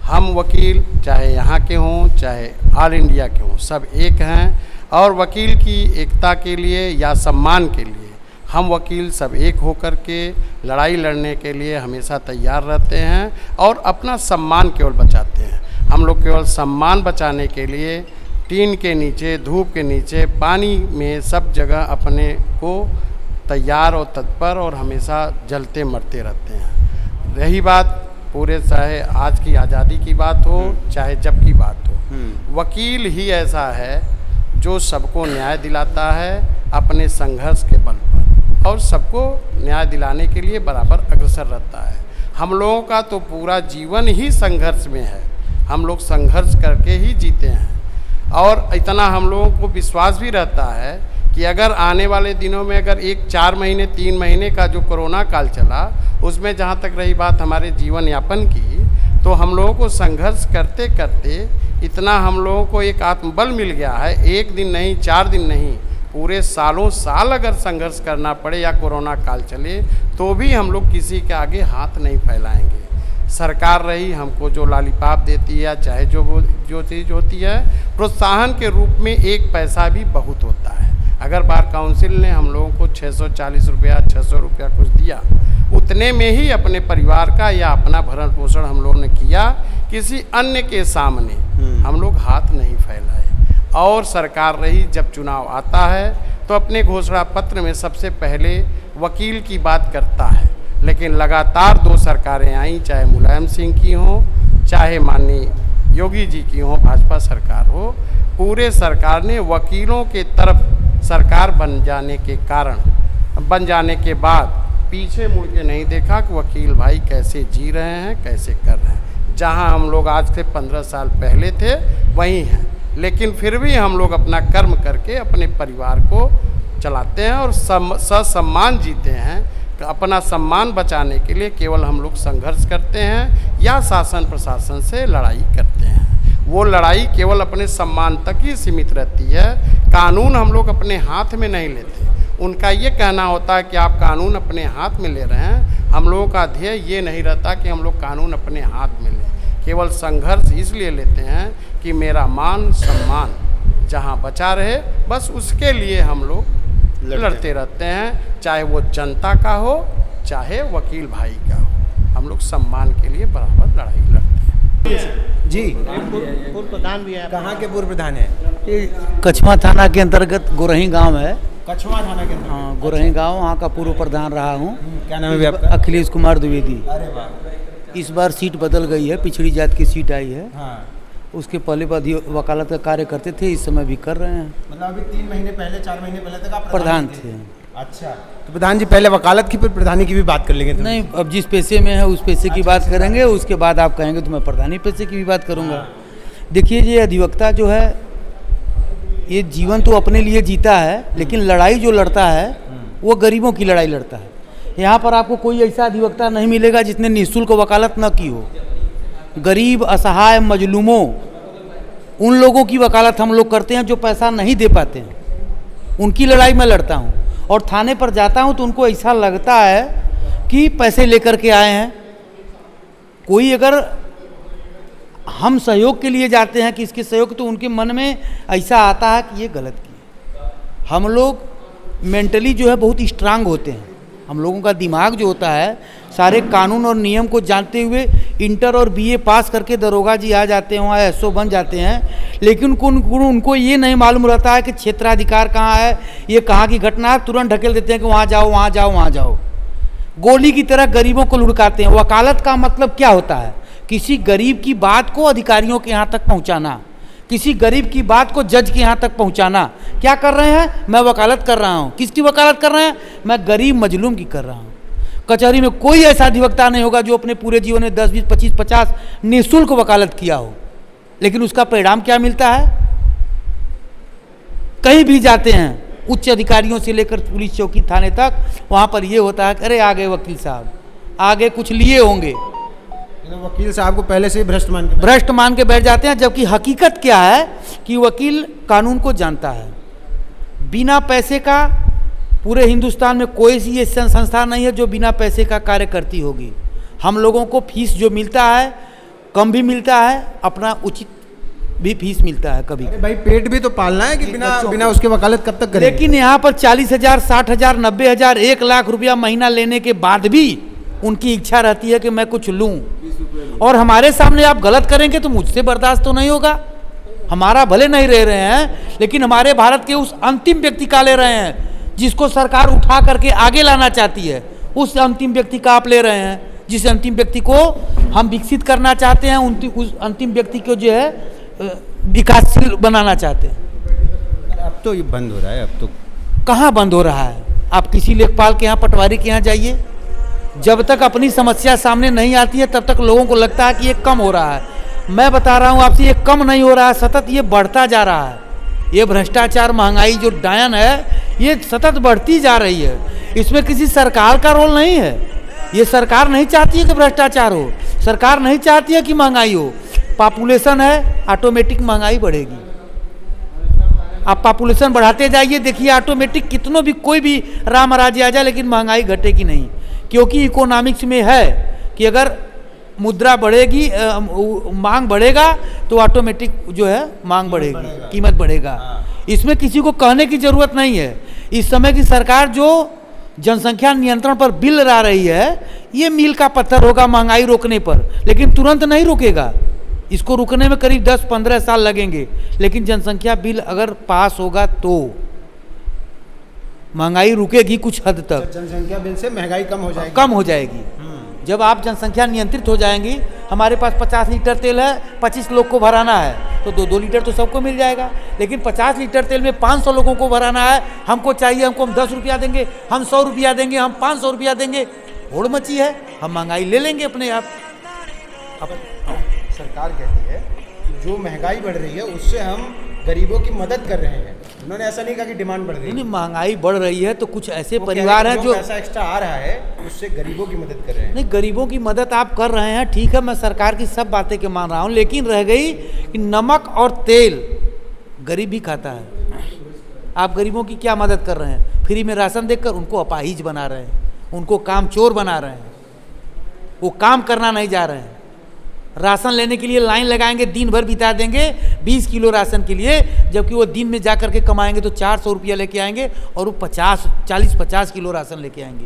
हम वकील चाहे यहाँ के हों चाहे ऑल इंडिया के हों, सब एक हैं और वकील की एकता के लिए या सम्मान के लिए हम वकील सब एक होकर के लड़ाई लड़ने के लिए हमेशा तैयार रहते हैं और अपना सम्मान केवल बचाते हैं। हम लोग केवल सम्मान बचाने के लिए टीन के नीचे, धूप के नीचे, पानी में, सब जगह अपने को तैयार और तत्पर और हमेशा जलते मरते रहते हैं। रही बात पूरे चाहे आज की आज़ादी की बात हो चाहे जब की बात हो, वकील ही ऐसा है जो सबको न्याय दिलाता है अपने संघर्ष के बल पर और सबको न्याय दिलाने के लिए बराबर अग्रसर रहता है। हम लोगों का तो पूरा जीवन ही संघर्ष में है, हम लोग संघर्ष करके ही जीते हैं और इतना हम लोगों को विश्वास भी रहता है कि अगर आने वाले दिनों में अगर 4 महीने 3 महीने का जो कोरोना काल चला उसमें जहाँ तक रही बात हमारे जीवन यापन की, तो हम लोगों को संघर्ष करते करते इतना हम लोगों को एक आत्मबल मिल गया है, 1 दिन नहीं 4 दिन नहीं, पूरे सालों साल अगर संघर्ष करना पड़े या कोरोना काल चले तो भी हम लोग किसी के आगे हाथ नहीं फैलाएंगे। सरकार रही हमको जो लालीपाप देती है चाहे जो चीज़ होती है, प्रोत्साहन के रूप में 1 पैसा भी बहुत होता है। अगर बार काउंसिल ने हम लोगों को 640 रुपया 600 रुपया कुछ दिया, उतने में ही अपने परिवार का या अपना भरण पोषण हम लोगों ने किया, किसी अन्य के सामने हम लोग हाथ नहीं फैलाए। और सरकार रही जब चुनाव आता है तो अपने घोषणा पत्र में सबसे पहले वकील की बात करता है, लेकिन लगातार 2 सरकारें आईं, चाहे मुलायम सिंह की हों चाहे माननीय योगी जी की हों, भाजपा सरकार हो, पूरे सरकार ने वकीलों के तरफ सरकार बन जाने के बाद पीछे मुड़ के नहीं देखा कि वकील भाई कैसे जी रहे हैं, कैसे कर रहे हैं। जहां हम लोग आज से 15 साल पहले थे वहीं हैं, लेकिन फिर भी हम लोग अपना कर्म करके अपने परिवार को चलाते हैं और ससम्मान जीते हैं। अपना सम्मान बचाने के लिए केवल हम लोग संघर्ष करते हैं या शासन प्रशासन से लड़ाई करते हैं। वो लड़ाई केवल अपने सम्मान तक ही सीमित रहती है, कानून हम लोग अपने हाथ में नहीं लेते। उनका ये कहना होता है कि आप कानून अपने हाथ में ले रहे हैं, हम लोगों का ध्येय ये नहीं रहता कि हम लोग कानून अपने हाथ में लें। केवल संघर्ष इसलिए लेते हैं कि मेरा मान सम्मान जहाँ बचा रहे, बस उसके लिए हम लोग लड़ते रहते हैं, चाहे वो जनता का हो चाहे वकील भाई का हो, हम लोग सम्मान के लिए बराबर लड़ाई लड़ते हैं। जी, पूर्व प्रधान भी है। कहाँ के पूर्व प्रधान है? ये कछवा थाना के अंतर्गत गोरही गांव है। कछवा थाना के अंदर। हाँ, गोरही गांव, वहाँ का पूर्व प्रधान रहा हूँ। क्या नाम है भैया आपका? अखिलेश कुमार द्विवेदी। अरे वाह। इस बार सीट बदल गई है, पिछड़ी जात की सीट आई है। हाँ, उसके पहले वकालत का कार्य करते थे, इस समय भी कर रहे हैं। मतलब अभी 3 महीने पहले 4 महीने पहले तक आप प्रधान थे। अच्छा, तो प्रधान जी पहले वकालत की फिर प्रधानी की भी बात कर लेंगे। नहीं, अब जिस पैसे में है उस पैसे की बात करेंगे, उसके बाद आप कहेंगे तो मैं प्रधानी पैसे की भी बात करूँगा। देखिए, ये अधिवक्ता जो है ये जीवन तो अपने लिए जीता है, लेकिन लड़ाई जो लड़ता है वो गरीबों की लड़ाई लड़ता है। यहाँ पर आपको कोई ऐसा अधिवक्ता नहीं मिलेगा जिसने निःशुल्क वकालत न की हो। गरीब, असहाय, मजलूमों, उन लोगों की वकालत हम लोग करते हैं जो पैसा नहीं दे पाते हैं, उनकी लड़ाई मैं लड़ता हूँ। और थाने पर जाता हूँ तो उनको ऐसा लगता है कि पैसे लेकर के आए हैं। कोई अगर हम सहयोग के लिए जाते हैं कि इसके सहयोग, तो उनके मन में ऐसा आता है कि ये गलत किया। हम लोग मेंटली जो है बहुत स्ट्रांग होते हैं, हम लोगों का दिमाग जो होता है सारे कानून और नियम को जानते हुए इंटर और बीए पास करके दरोगा जी आ जाते हैं, वहाँ एसओ बन जाते हैं, लेकिन उनको ये नहीं मालूम रहता है कि क्षेत्राधिकार कहाँ है, ये कहाँ की घटना है, तुरंत ढकेल देते हैं कि वहाँ जाओ वहाँ जाओ वहाँ जाओ। गोली की तरह गरीबों को लुढ़काते हैं। वकालत का मतलब क्या होता है? किसी गरीब की बात को अधिकारियों के यहाँ तक पहुँचाना, किसी गरीब की बात को जज के यहाँ तक पहुँचाना। क्या कर रहे हैं? मैं वकालत कर रहा हूँ। किसकी वकालत कर रहे हैं? मैं गरीब मजलूम की कर रहा हूँ। कचहरी में कोई ऐसा अधिवक्ता नहीं होगा जो अपने पूरे जीवन में 10, 20, 25, 50 निःशुल्क वकालत किया हो, लेकिन उसका परिणाम क्या मिलता है? कहीं भी जाते हैं, उच्च अधिकारियों से लेकर पुलिस चौकी थाने तक, वहाँ पर ये होता है, अरे आ गए वकील साहब, आगे कुछ लिए होंगे। वकील साहब को पहले से ही भ्रष्ट मान के बैठ जाते हैं, जबकि हकीकत क्या है कि वकील कानून को जानता है। बिना पैसे का पूरे हिंदुस्तान में कोई सी ऐसी संस्था नहीं है जो बिना पैसे का कार्य करती होगी। हम लोगों को फीस जो मिलता है कम भी मिलता है, अपना उचित भी फीस मिलता है। कभी भाई पेट भी तो पालना है कि बिना उसके वकालत कब तक करेंगे? लेकिन यहाँ पर 40,000, 60,000, 90,000, 1 लाख रुपया महीना लेने के बाद भी उनकी इच्छा रहती है कि मैं कुछ लूँ, और हमारे सामने आप गलत करेंगे तो मुझसे बर्दाश्त तो नहीं होगा। हमारा भले नहीं रह रहे हैं, लेकिन हमारे भारत के उस अंतिम व्यक्ति का ले रहे हैं जिसको सरकार उठा करके आगे लाना चाहती है। उस अंतिम व्यक्ति का आप ले रहे हैं, जिस अंतिम व्यक्ति को हम विकसित करना चाहते हैं, उस अंतिम व्यक्ति को जो है विकासशील बनाना चाहते हैं। अब तो ये बंद हो रहा है। अब तो कहाँ बंद हो रहा है? आप किसी लेखपाल के यहाँ, पटवारी के यहाँ जाइए, जब तक अपनी समस्या सामने नहीं आती है तब तक लोगों को लगता है कि ये कम हो रहा है। मैं बता रहा हूँ आपसे, ये कम नहीं हो रहा है, सतत ये बढ़ता जा रहा है। ये भ्रष्टाचार, महंगाई जो डायन है, ये सतत बढ़ती जा रही है। इसमें किसी सरकार का रोल नहीं है। ये सरकार नहीं चाहती है कि भ्रष्टाचार हो, सरकार नहीं चाहती है कि महंगाई हो। पॉपुलेशन है, ऑटोमेटिक महंगाई बढ़ेगी। आप पॉपुलेशन बढ़ाते जाइए, देखिए ऑटोमेटिक कितनों भी कोई भी राम राज्य आ जाए, लेकिन महंगाई घटेगी नहीं, क्योंकि इकोनॉमिक्स में है कि अगर मुद्रा बढ़ेगी, मांग बढ़ेगा तो ऑटोमेटिक जो है मांग बढ़ेगी, कीमत बढ़ेगा। इसमें किसी को कहने की जरूरत नहीं है। इस समय की सरकार जो जनसंख्या नियंत्रण पर बिल ला रही है, ये मील का पत्थर होगा महंगाई रोकने पर, लेकिन तुरंत नहीं रुकेगा। इसको रुकने में करीब 10-15 साल लगेंगे, लेकिन जनसंख्या बिल अगर पास होगा तो महंगाई रुकेगी कुछ हद तक। जनसंख्या बिल से महंगाई कम हो जाएगी। जब आप जनसंख्या नियंत्रित हो जाएंगी, हमारे पास 50 लीटर तेल है, 25 लोग को भराना है तो 2-2 लीटर तो सबको मिल जाएगा। लेकिन 50 लीटर तेल में 500 लोगों को भराना है, हमको चाहिए, हमको हम 10 रुपया देंगे, हम 100 रुपया देंगे, हम 500 रुपया देंगे, होड़ मची है, हम महंगाई ले लेंगे अपने आप। सरकार कहती है कि जो महंगाई बढ़ रही है उससे हम गरीबों की मदद कर रहे हैं। उन्होंने ऐसा नहीं कहा कि डिमांड बढ़ रही है। नहीं, महंगाई बढ़ रही है तो कुछ ऐसे परिवार हैं जो पैसा एक्स्ट्रा आ रहा है, उससे गरीबों की मदद कर रहे हैं। नहीं, गरीबों की मदद आप कर रहे हैं, ठीक है, मैं सरकार की सब बातें के मान रहा हूँ, लेकिन रह गई कि नमक और तेल गरीब भी खाता है। आप गरीबों की क्या मदद कर रहे हैं? फ्री में राशन देकर उनको अपाहिज बना रहे हैं, उनको काम चोर बना रहे हैं, वो काम करना नहीं जा रहे हैं। राशन लेने के लिए लाइन लगाएंगे, दिन भर बिता देंगे 20 किलो राशन के लिए, जबकि वो दिन में जा करके कमाएंगे तो 400 रुपया लेके आएंगे और वो 40-50 किलो राशन लेके आएंगे।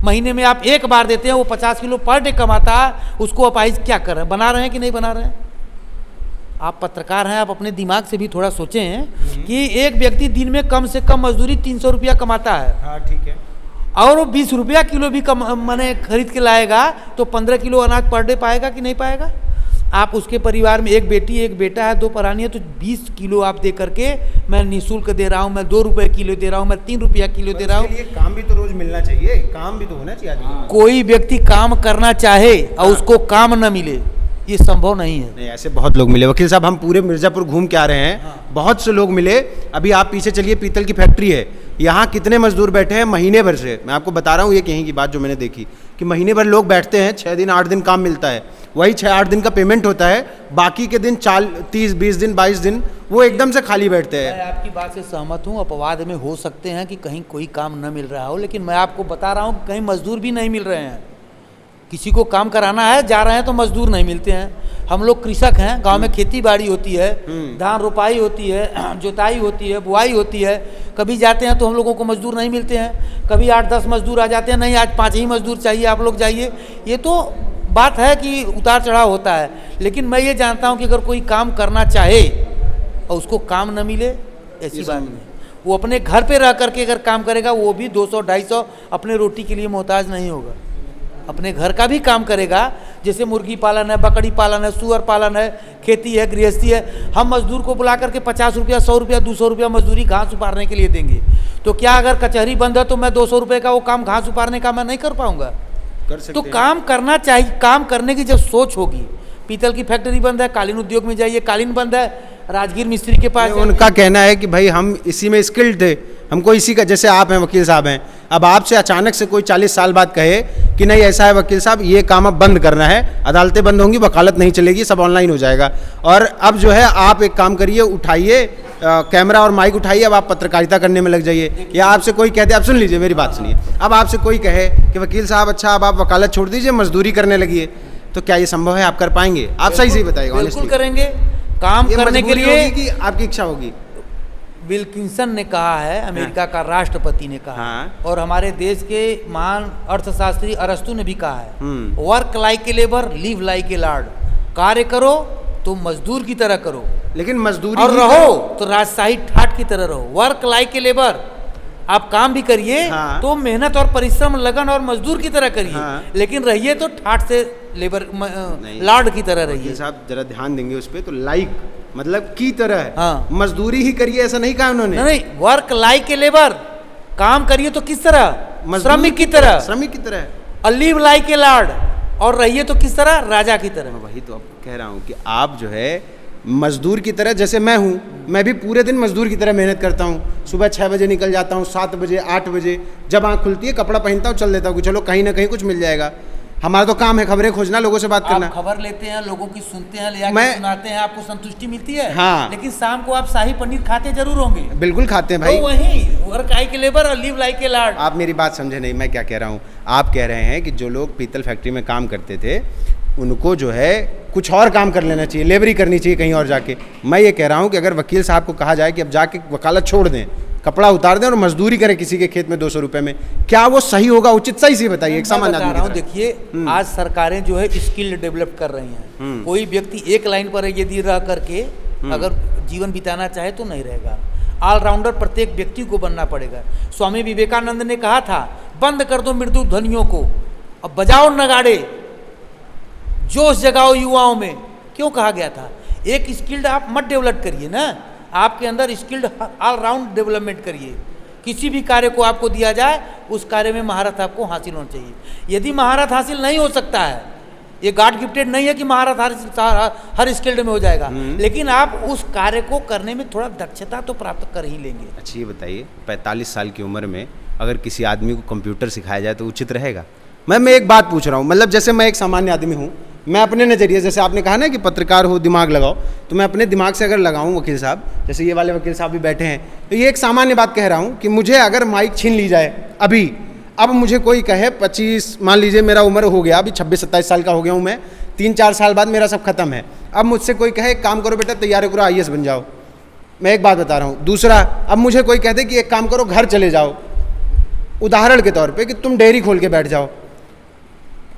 महीने में आप एक बार देते हैं, वो 50 किलो पर डे कमाता है, उसको अपाहिज क्या कर रहे हैं? बना रहे हैं कि नहीं बना रहे हैं? आप पत्रकार हैं, आप अपने दिमाग से भी थोड़ा सोचें कि एक व्यक्ति दिन में कम से कम मजदूरी 300 रुपया कमाता है। हाँ ठीक है। और वो 20 रुपया किलो भी मैंने खरीद के लाएगा तो 15 किलो अनाज पर डे पाएगा कि नहीं पाएगा? आप उसके परिवार में एक बेटी एक बेटा है, 2 परानी है, तो 20 किलो आप दे करके मैं निःशुल्क दे रहा हूँ, मैं 2 रुपये किलो दे रहा हूँ, मैं 3 रुपया किलो दे रहा हूँ। काम भी तो रोज मिलना चाहिए, काम भी तो होना चाहिए आदमी। कोई व्यक्ति काम करना चाहे और उसको काम न मिले, ये संभव नहीं है। नहीं, ऐसे बहुत लोग मिले। वकील साहब, हम पूरे मिर्ज़ापुर घूम के आ रहे हैं, बहुत से लोग मिले। अभी आप पीछे चलिए, पीतल की फैक्ट्री है, यहाँ कितने मजदूर बैठे हैं महीने भर से। मैं आपको बता रहा हूँ, ये कहीं की बात जो मैंने देखी कि महीने भर लोग बैठते हैं, 6 दिन 8 दिन काम मिलता है, वही 6-8 दिन का पेमेंट होता है, बाकी के दिन 30-20 दिन 22 दिन वो एकदम से खाली बैठते हैं। मैं आपकी बात से सहमत हूँ। अपवाद में हो सकते हैं कि कहीं कोई काम न मिल रहा हो, लेकिन मैं आपको बता रहा हूँ कहीं मजदूर भी नहीं मिल रहे हैं। किसी को काम कराना है, जा रहे हैं तो मजदूर नहीं मिलते हैं। हम लोग कृषक हैं, गांव में खेती बाड़ी होती है, धान रोपाई होती है, जोताई होती है, बुआई होती है। कभी जाते हैं तो हम लोगों को मजदूर नहीं मिलते हैं, कभी 8-10 मजदूर आ जाते हैं, नहीं आज 5 ही मजदूर चाहिए, आप लोग जाइए। ये तो बात है कि उतार चढ़ाव होता है। लेकिन मैं ये जानता हूँ कि अगर कोई काम करना चाहे और उसको काम न मिले, ऐसी बात नहीं। वो अपने घर पे रह करके अगर काम करेगा, वो भी 200-250 अपने रोटी के लिए मोहताज नहीं होगा, अपने घर का भी काम करेगा। जैसे मुर्गी पालन है, बकरी पालन है, सुअर पालन है, खेती है, गृहस्थी है। हम मजदूर को बुला करके 50 रुपया, 100 रुपया, 200 रुपया मजदूरी घास उपारने के लिए देंगे, तो क्या अगर कचहरी बंद है तो मैं 200 रुपये का वो काम घास उपारने का मैं नहीं कर पाऊंगा? कर सकते तो हैं। काम करना चाहिए। काम करने की जब सोच होगी, पीतल की फैक्ट्री बंद है, कालीन उद्योग में जाइए, कालीन बंद है, राजगीर मिस्त्री के पास जाइए। उनका कहना है कि भाई हम इसी में स्किल्ड थे, हमको इसी का, जैसे आप हैं वकील साहब हैं, अब आपसे अचानक से कोई 40 साल बाद कहे कि नहीं ऐसा है वकील साहब, ये काम अब बंद करना है, अदालतें बंद होंगी, वकालत नहीं चलेगी, सब ऑनलाइन हो जाएगा, और अब जो है आप एक काम करिए, उठाइए कैमरा और माइक उठाइए, अब आप पत्रकारिता करने में लग जाइए। या आपसे कोई कहते, आप सुन लीजिए मेरी बात सुनिए, अब आपसे कोई कहे कि वकील साहब अच्छा अब आप वकालत छोड़ दीजिए, मजदूरी करने लगिए, तो क्या ये संभव है? आप कर पाएंगे? आप सही सही बताइए। बिल्कुल करेंगे। काम करने के लिए कि आपकी इच्छा होगी। विल्किंसन ने कहा है, अमेरिका का राष्ट्रपति ने कहा, और हमारे देश के महान अर्थशास्त्री अरस्तु ने भी कहा है, work like a labour, live like a Lord. कार्य करो तो मजदूर की तरह करो, लेकिन मजदूरी और रहो तो राजशाही ठाट की तरह रहो। वर्क लाइक ए लेबर, आप काम भी करिए तो मेहनत और परिश्रम, लगन और मजदूर की तरह करिए, लेकिन रहिए तो ठाट से लेबर लॉर्ड की तरह रहिए। साहब जरा ध्यान देंगे उस पर, तो लाइक मतलब की तरह, मजदूरी ही करिए ऐसा नहीं कहा उन्होंने। नहीं, वर्क लाइक ए लेबर, काम करिए तो किस तरह? श्रमिक की तरह, श्रमिक की तरह। और लिव लाइक ए लॉर्ड, और रहिए तो किस तरह? राजा की तरह। वही तो आपको कह रहा हूँ कि आप जो है मजदूर की तरह, जैसे मैं हूँ, मैं भी पूरे दिन मजदूर की तरह मेहनत करता हूँ। सुबह 6 बजे निकल जाता हूँ, 7 बजे 8 बजे जब आँख खुलती है कपड़ा पहनता हूँ, चल देता हूँ कि चलो कहीं ना कहीं कुछ मिल जाएगा। हमारा तो काम है खबरें खोजना, लोगों से बात करना। आप खबर लेते हैं, लोगों की सुनते हैं, ले आके सुनाते हैं, आपको संतुष्टि मिलती है। हाँ। लेकिन शाम को आप शाही पनीर खाते जरूर होंगे। बिल्कुल खाते हैं भाई। तो वही वर्क लाइक ए लेबर और लिव लाइक ए लॉर्ड। आप मेरी बात समझे नहीं, मैं क्या कह रहा हूँ। आप कह रहे हैं कि जो लोग पीतल फैक्ट्री में काम करते थे उनको जो है कुछ और काम कर लेना चाहिए, लेबरी करनी चाहिए कहीं और जाके। मैं ये कह रहा हूँ कि अगर वकील साहब को कहा जाए कि अब जाके वकालत छोड़ दें, कपड़ा उतार दें और मजदूरी करें किसी के खेत में 200 रुपए में, क्या वो सही होगा? उचित सही से बताइए एक सामान्य आदमी की तरह। देखिए आज सरकारें जो है स्किल डेवलप कर रही हैं। कोई व्यक्ति एक लाइन पर यदि रह करके अगर जीवन बिताना चाहे तो नहीं रहेगा। ऑलराउंडर प्रत्येक व्यक्ति को बनना पड़ेगा। स्वामी विवेकानंद ने कहा था, बंद कर दो मृदु ध्वनियों को, अब बजाओ नगाड़े, जोश जगाओ युवाओं में। क्यों कहा गया था? एक स्किल्ड आप मत डेवलप करिए ना, आपके अंदर स्किल्ड ऑलराउंड डेवलपमेंट करिए। किसी भी कार्य को आपको दिया जाए उस कार्य में महारत आपको हासिल होनी चाहिए। यदि महारत हासिल नहीं हो सकता है, ये गॉड गिफ्टेड नहीं है कि महारत हर स्किल्ड में हो जाएगा, लेकिन आप उस कार्य को करने में थोड़ा दक्षता तो प्राप्त कर ही लेंगे। अच्छा ये बताइए, 45 साल की उम्र में अगर किसी आदमी को कंप्यूटर सिखाया जाए तो उचित रहेगा? मैं एक बात पूछ रहा हूँ, मतलब जैसे मैं एक सामान्य आदमी हूँ, मैं अपने नज़रिए, जैसे आपने कहा ना कि पत्रकार हो दिमाग लगाओ, तो मैं अपने दिमाग से अगर लगाऊं वकील साहब, जैसे ये वाले वकील साहब भी बैठे हैं, तो ये एक सामान्य बात कह रहा हूं कि मुझे अगर माइक छीन ली जाए अभी, अब मुझे कोई कहे 25, मान लीजिए मेरा उम्र हो गया, अभी 26-27 साल का हो गया हूं मैं, 3-4 साल बाद मेरा सब खत्म है, अब मुझसे कोई कहे एक काम करो बेटा तैयारी करो IAS बन जाओ, मैं एक बात बता रहा हूँ। दूसरा, अब मुझे कोई कहते कि एक काम करो घर चले जाओ, उदाहरण के तौर पर कि तुम डेयरी खोल के बैठ जाओ,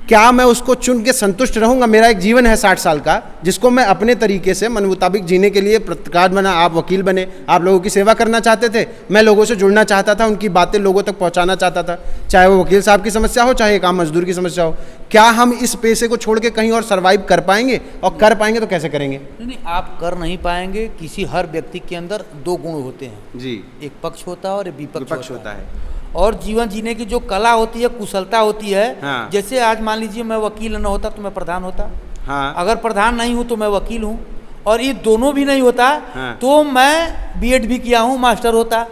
क्या मैं उसको चुन के संतुष्ट रहूंगा? मेरा एक जीवन है 60 साल का, जिसको मैं अपने तरीके से मन मुताबिक जीने के लिए पत्रकार बना, आप वकील बने, आप लोगों की सेवा करना चाहते थे, मैं लोगों से जुड़ना चाहता था, उनकी बातें लोगों तक पहुंचाना चाहता था, चाहे वो वकील साहब की समस्या हो, चाहे एक आम मजदूर की समस्या हो। क्या हम इस पेशे को छोड़ के कहीं और सर्वाइव कर पाएंगे? और कर पाएंगे तो कैसे करेंगे? नहीं, आप कर नहीं पाएंगे। किसी हर व्यक्ति के अंदर 2 गुण होते हैं जी, एक पक्ष होता है और एक विपक्ष होता है। और जीवन जीने की जो कला होती है, कुशलता होती है। हाँ। जैसे आज मान लीजिए मैं वकील न होता तो मैं प्रधान होता। हाँ। अगर प्रधान नहीं हूँ तो मैं वकील हूँ, और ये दोनों भी नहीं होता। हाँ। तो मैं B.Ed भी किया हूँ, मास्टर होता,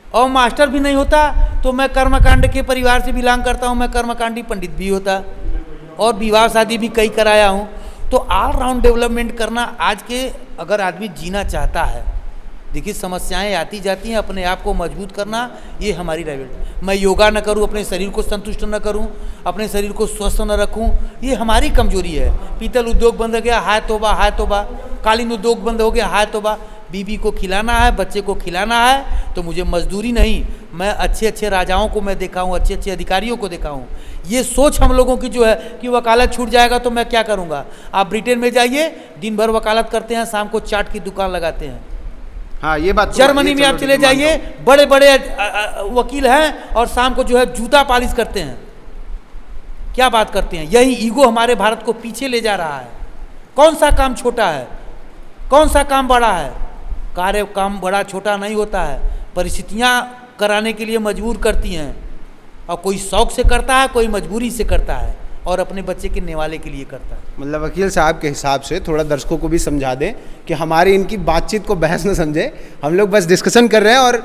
और मास्टर भी नहीं होता तो मैं कर्मकांड के परिवार से बिलोंग करता हूँ, मैं कर्मकांडी पंडित भी होता, और विवाह शादी भी कई कराया हूँ। तो ऑलराउंड डेवलपमेंट करना आज के अगर आदमी जीना चाहता है देखिए समस्याएं आती जाती हैं, अपने आप को मजबूत करना ये हमारी लाइबिलिटी। मैं योगा न करूं, अपने शरीर को संतुष्ट न करूं, अपने शरीर को स्वस्थ न रखूं, ये हमारी कमजोरी है। पीतल उद्योग बंद हो गया, हाय तौबा हाय तौबा। कालीन उद्योग बंद हो गया, हाय तौबा। बीबी को खिलाना है, बच्चे को खिलाना है, तो मुझे मजदूरी नहीं, मैं अच्छे अच्छे राजाओं को मैं देखा हूँ, अच्छे अच्छे अधिकारियों को देखा हूँ। ये सोच हम लोगों की जो है कि वकालत छूट जाएगा तो मैं क्या करूँगा। आप ब्रिटेन में जाइए, दिन भर वकालत करते हैं, शाम को चाट की दुकान लगाते हैं। हाँ ये बात। जर्मनी में आप चले जाइए, बड़े बड़े वकील हैं और शाम को जो है जूता पालिश करते हैं। क्या बात करते हैं। यही ईगो हमारे भारत को पीछे ले जा रहा है। कौन सा काम छोटा है, कौन सा काम बड़ा है। कार्य काम बड़ा छोटा नहीं होता है, परिस्थितियां कराने के लिए मजबूर करती हैं। और कोई शौक से करता है, कोई मजबूरी से करता है, और अपने बच्चे के नेवाले के लिए करता है। मतलब वकील साहब के हिसाब से थोड़ा दर्शकों को भी समझा दें कि हमारी इनकी बातचीत को बहस न समझे, हम लोग बस डिस्कशन कर रहे हैं। और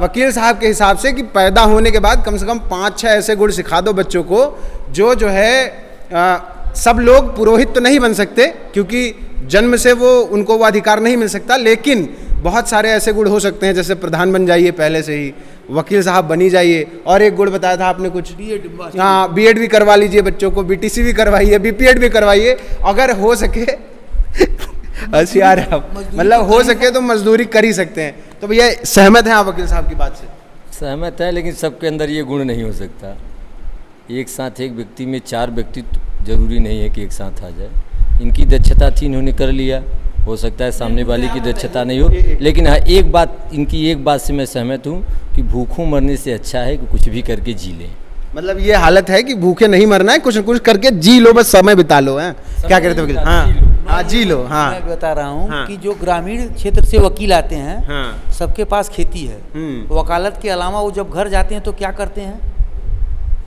वकील साहब के हिसाब से कि पैदा होने के बाद कम से कम 5-6 ऐसे गुण सिखा दो बच्चों को जो है सब लोग पुरोहित तो नहीं बन सकते क्योंकि जन्म से उनको वो अधिकार नहीं मिल सकता, लेकिन बहुत सारे ऐसे गुण हो सकते हैं, जैसे प्रधान बन जाइए पहले से ही, वकील साहब बनी जाइए। और एक गुण बताया था आपने कुछ, हाँ बीएड भी करवा लीजिए बच्चों को, बीटीसी भी करवाइए, बीपीएड भी करवाइए, अगर हो सके होशियार है आप, मतलब हो सके तो मजदूरी कर ही सकते हैं। तो भैया सहमत हैं आप वकील साहब की बात से? सहमत है, लेकिन सबके अंदर ये गुण नहीं हो सकता। एक साथ एक व्यक्ति में 4 व्यक्तित्व जरूरी नहीं है कि एक साथ आ जाए। इनकी दक्षता थी, इन्होंने कर लिया, हो सकता है सामने वाले की दक्षता नहीं हो, लेकिन हाँ एक बात, इनकी एक बात से मैं सहमत हूँ कि भूखों मरने से अच्छा है कि कुछ भी करके जी लें। मतलब ये हालत है कि भूखे नहीं मरना है, कुछ न कुछ करके जी लो, बस समय बिता लो। हैं क्या कहते हो? हाँ जी लो। हाँ मैं बता रहा हूँ हाँ। कि जो ग्रामीण क्षेत्र से वकील आते हैं, हाँ। सबके पास खेती है। वकालत के अलावा वो जब घर जाते हैं तो क्या करते हैं,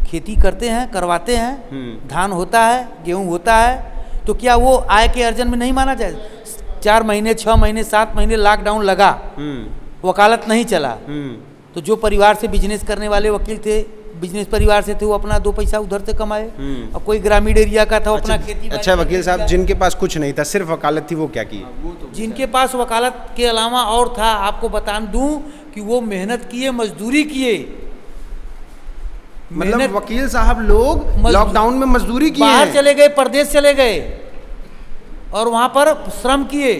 खेती करते हैं, करवाते हैं, धान होता है, गेहूँ होता है, तो क्या वो आय के अर्जन में नहीं माना जाए? 4 महीने 6 महीने 7 महीने लॉकडाउन लगा, वकालत नहीं चला, तो जो परिवार से बिजनेस करने वाले वकील थे, बिजनेस परिवार से थे, वो अपना 2 पैसा उधर से कमाए। और कोई ग्रामीण एरिया का था, वो अपना खेती। अच्छा वकील साहब, जिनके पास कुछ नहीं था, सिर्फ वकालत थी, वो क्या किए? जिनके पास वकालत के अलावा और था, आपको बता दूं कि वो मेहनत किए, मजदूरी किए। मतलब वकील साहब लोग लॉकडाउन में मजदूरी किए, बाहर चले गए, परदेश चले गए और वहाँ पर श्रम किए।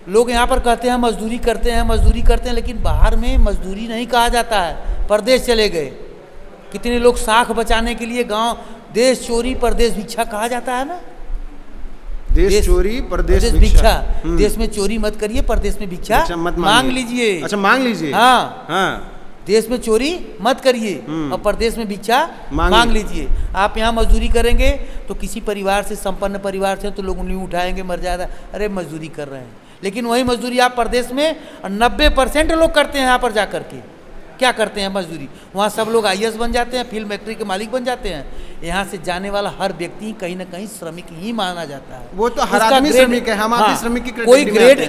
लोग यहाँ पर कहते हैं मजदूरी करते हैं, मजदूरी करते हैं, लेकिन बाहर में मजदूरी नहीं कहा जाता है, परदेश चले गए। कितने लोग साख बचाने के लिए गांव, देश चोरी परदेश भिक्षा कहा जाता है ना, देश चोरी परदेश भिक्षा। देश में चोरी मत करिए, परदेश में भिक्षा मत मांग लीजिए। अच्छा मांग लीजिए। हाँ हाँ, देश में चोरी मत करिए और परदेश में भिक्षा मांग लीजिए। आप यहाँ मजदूरी करेंगे तो किसी परिवार से, संपन्न परिवार से, तो लोग उंगली उठाएंगे, मर जाएगा, अरे मजदूरी कर रहे हैं। लेकिन वही मजदूरी आप परदेश में 90% लोग करते हैं। यहाँ पर जा करके क्या करते हैं मजदूरी, वहाँ सब लोग IAS बन जाते हैं, फिल्म फैक्ट्री के मालिक बन जाते हैं। यहाँ से जाने वाला हर व्यक्ति कहीं ना कहीं श्रमिक ही माना जाता है। वो तो हर आदमी श्रमिक है, हम आप श्रमिक की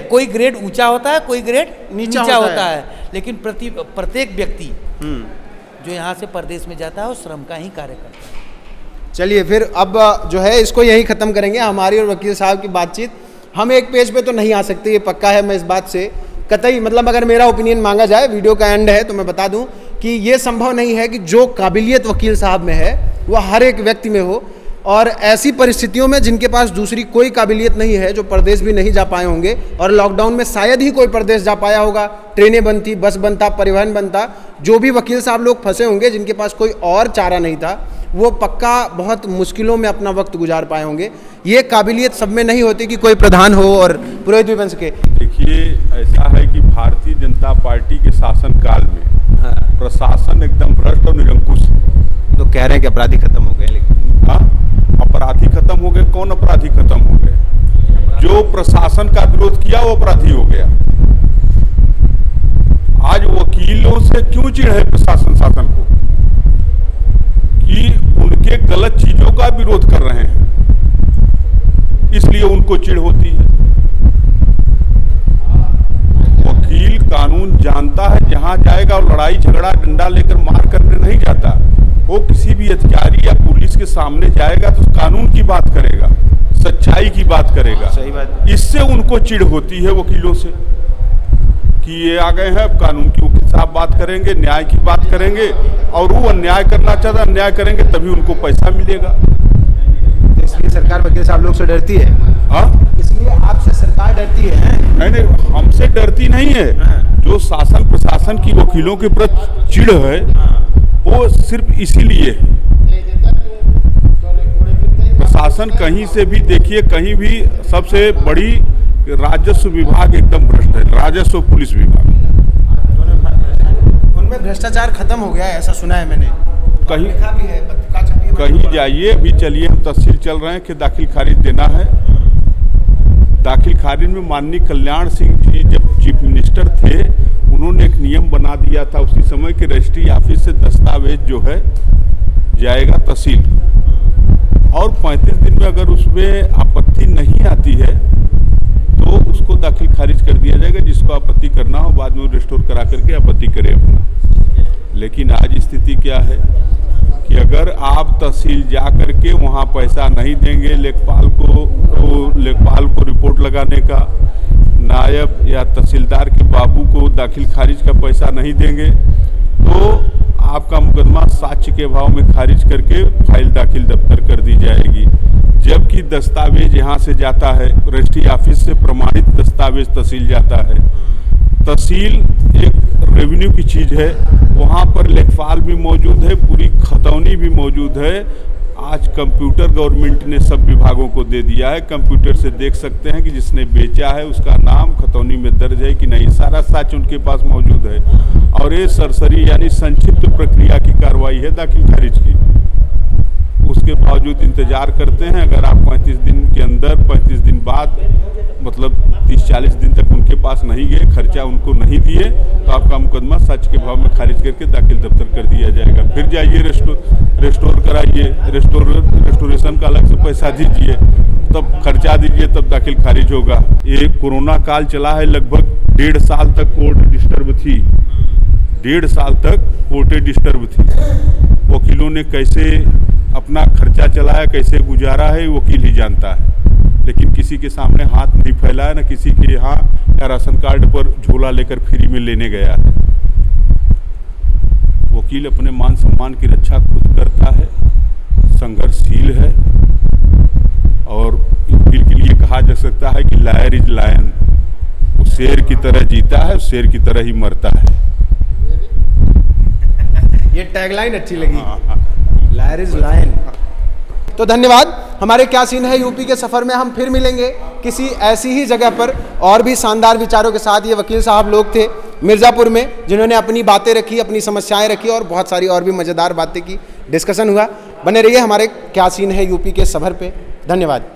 कोई ग्रेड ऊंचा होता है, कोई ग्रेड नीचा होता है, लेकिन प्रत्येक व्यक्ति जो यहाँ से परदेश में जाता है वो श्रम का ही कार्य करता है। चलिए फिर अब जो है इसको यही ख़त्म करेंगे, हमारी और वकील साहब की बातचीत। हम एक पेज पे तो नहीं आ सकते, ये पक्का है, मैं इस बात से कतई, मतलब अगर मेरा ओपिनियन मांगा जाए, वीडियो का एंड है तो मैं बता दूं कि ये संभव नहीं है कि जो काबिलियत वकील साहब में है वह हर एक व्यक्ति में हो। और ऐसी परिस्थितियों में जिनके पास दूसरी कोई काबिलियत नहीं है, जो परदेश भी नहीं जा पाए होंगे, और लॉकडाउन में शायद ही कोई परदेश जा पाया होगा, ट्रेनें बनती, बस बनता, परिवहन बनता, जो भी वकील साहब लोग फंसे होंगे जिनके पास कोई और चारा नहीं था, वो पक्का बहुत मुश्किलों में अपना वक्त गुजार पाए होंगे। ये काबिलियत सब में नहीं होती कि कोई प्रधान हो और पुरोहित भी बन सके। देखिए ऐसा है कि भारतीय जनता पार्टी के शासनकाल में प्रशासन एकदम भ्रष्ट और निरंकुश है। तो कह रहे हैं कि अपराधी खत्म हो गए, लेकिन हाँ, अपराधी खत्म हो गए। कौन अपराधी खत्म हो गए? जो प्रशासन का विरोध किया वो अपराधी हो गया। आज वकीलों से क्यों चिढ़ है शासन को कि उनके गलत चीजों का विरोध कर रहे हैं, इसलिए उनको चिढ़ होती है। वकील कानून जानता है, जहां जाएगा और लड़ाई झगड़ा डंडा लेकर मार करने नहीं जाता। वो किसी भी अधिकारी या पुलिस के सामने जाएगा तो कानून की बात करेगा, सच्चाई की बात करेगा। सही बात। इससे उनको चिढ़ होती है वकीलों से। कि ये आ गए हैं, अब कानून की वकील साहब बात करेंगे, न्याय की बात करेंगे, और वो अन्याय करना चाहता है, अन्याय करेंगे तभी उनको पैसा मिलेगा। इसलिए सरकार वकील साहब लोग से डरती है। हाँ, इसलिए आपसे सरकार डरती है? नहीं, हमसे डरती नहीं है। जो शासन प्रशासन की वकीलों के प्रति चिढ़ है वो सिर्फ इसीलिए है। प्रशासन कहीं से भी देखिए, कहीं भी सबसे बड़ी राजस्व विभाग एकदम भ्रष्ट है, राजस्व पुलिस विभाग। उनमें भ्रष्टाचार खत्म हो गया है ऐसा सुना है मैंने। कहीं लिखा भी है, पत्रिका छपी है। कहीं जाइए, अभी चलिए, हम तहसील चल रहे हैं कि दाखिल खारिज देना है। दाखिल खारिज में माननीय कल्याण सिंह जी जब चीफ मिनिस्टर थे, उन्होंने एक नियम बना दिया था उसी समय कि रजिस्ट्री ऑफिस से दस्तावेज जो है जाएगा तहसील, और 35 दिन में अगर उसमें आपत्ति नहीं आती है तो उसको दाखिल खारिज कर दिया जाएगा। जिसको आपत्ति करना हो बाद में रिस्टोर करा करके आपत्ति करे अपना। लेकिन आज स्थिति क्या है कि अगर आप तहसील जा करके वहाँ पैसा नहीं देंगे, लेखपाल को रिपोर्ट लगाने का, नायब या तहसीलदार के बाबू को दाखिल खारिज का पैसा नहीं देंगे, तो आपका मुकदमा साक्ष्य के अभाव में खारिज करके फाइल दाखिल दफ्तर कर दी जाएगी। जबकि दस्तावेज यहाँ से जाता है, रजिस्ट्री ऑफिस से प्रमाणित दस्तावेज तहसील जाता है। तहसील एक रेवेन्यू की चीज़ है, वहाँ पर लेखपाल भी मौजूद है, पूरी खतौनी भी मौजूद है। आज कंप्यूटर गवर्नमेंट ने सब विभागों को दे दिया है, कंप्यूटर से देख सकते हैं कि जिसने बेचा है उसका नाम खतौनी में दर्ज है कि नहीं, सारा साक्ष्य उनके पास मौजूद है। और ये सरसरी यानी संक्षिप्त प्रक्रिया की कार्रवाई है दाखिल खारिज की। उसके बावजूद इंतजार करते हैं। अगर आप 35 दिन के अंदर, 35 दिन बाद, मतलब 30-40 दिन तक उनके पास नहीं गए, खर्चा उनको नहीं दिए, तो आपका मुकदमा सच के भाव में खारिज करके दाखिल दफ्तर कर दिया जाएगा। फिर जाइए रेस्टोर कराइए, रेस्टोरेशन का अलग से पैसा दीजिए, तब खर्चा दीजिए, तब दाखिल खारिज होगा। ये कोरोना काल चला है, लगभग 1.5 साल तक कोर्ट डिस्टर्ब थी, 1.5 साल तक कोर्टें डिस्टर्ब थी। वकीलों ने कैसे अपना खर्चा चलाया, कैसे गुजारा है, वकील ही जानता है। लेकिन किसी के सामने हाथ नहीं फैलाया, न किसी के यहाँ या राशन कार्ड पर झोला लेकर फ्री में लेने गया है। वकील अपने मान सम्मान की रक्षा खुद करता है, संघर्षशील है, और वकील के लिए कहा जा सकता है कि लायर इज लायन। वो शेर की तरह जीता है, शेर की तरह ही मरता है। ये टैगलाइन अच्छी लगी, लायर इज लायन। तो धन्यवाद। हमारे क्या सीन है यूपी के सफ़र में हम फिर मिलेंगे किसी ऐसी ही जगह पर और भी शानदार विचारों के साथ। ये वकील साहब लोग थे मिर्ज़ापुर में, जिन्होंने अपनी बातें रखी, अपनी समस्याएं रखी, और बहुत सारी और भी मज़ेदार बातें की, डिस्कशन हुआ। बने रहिए हमारे क्या सीन है यूपी के सफ़र पे। धन्यवाद।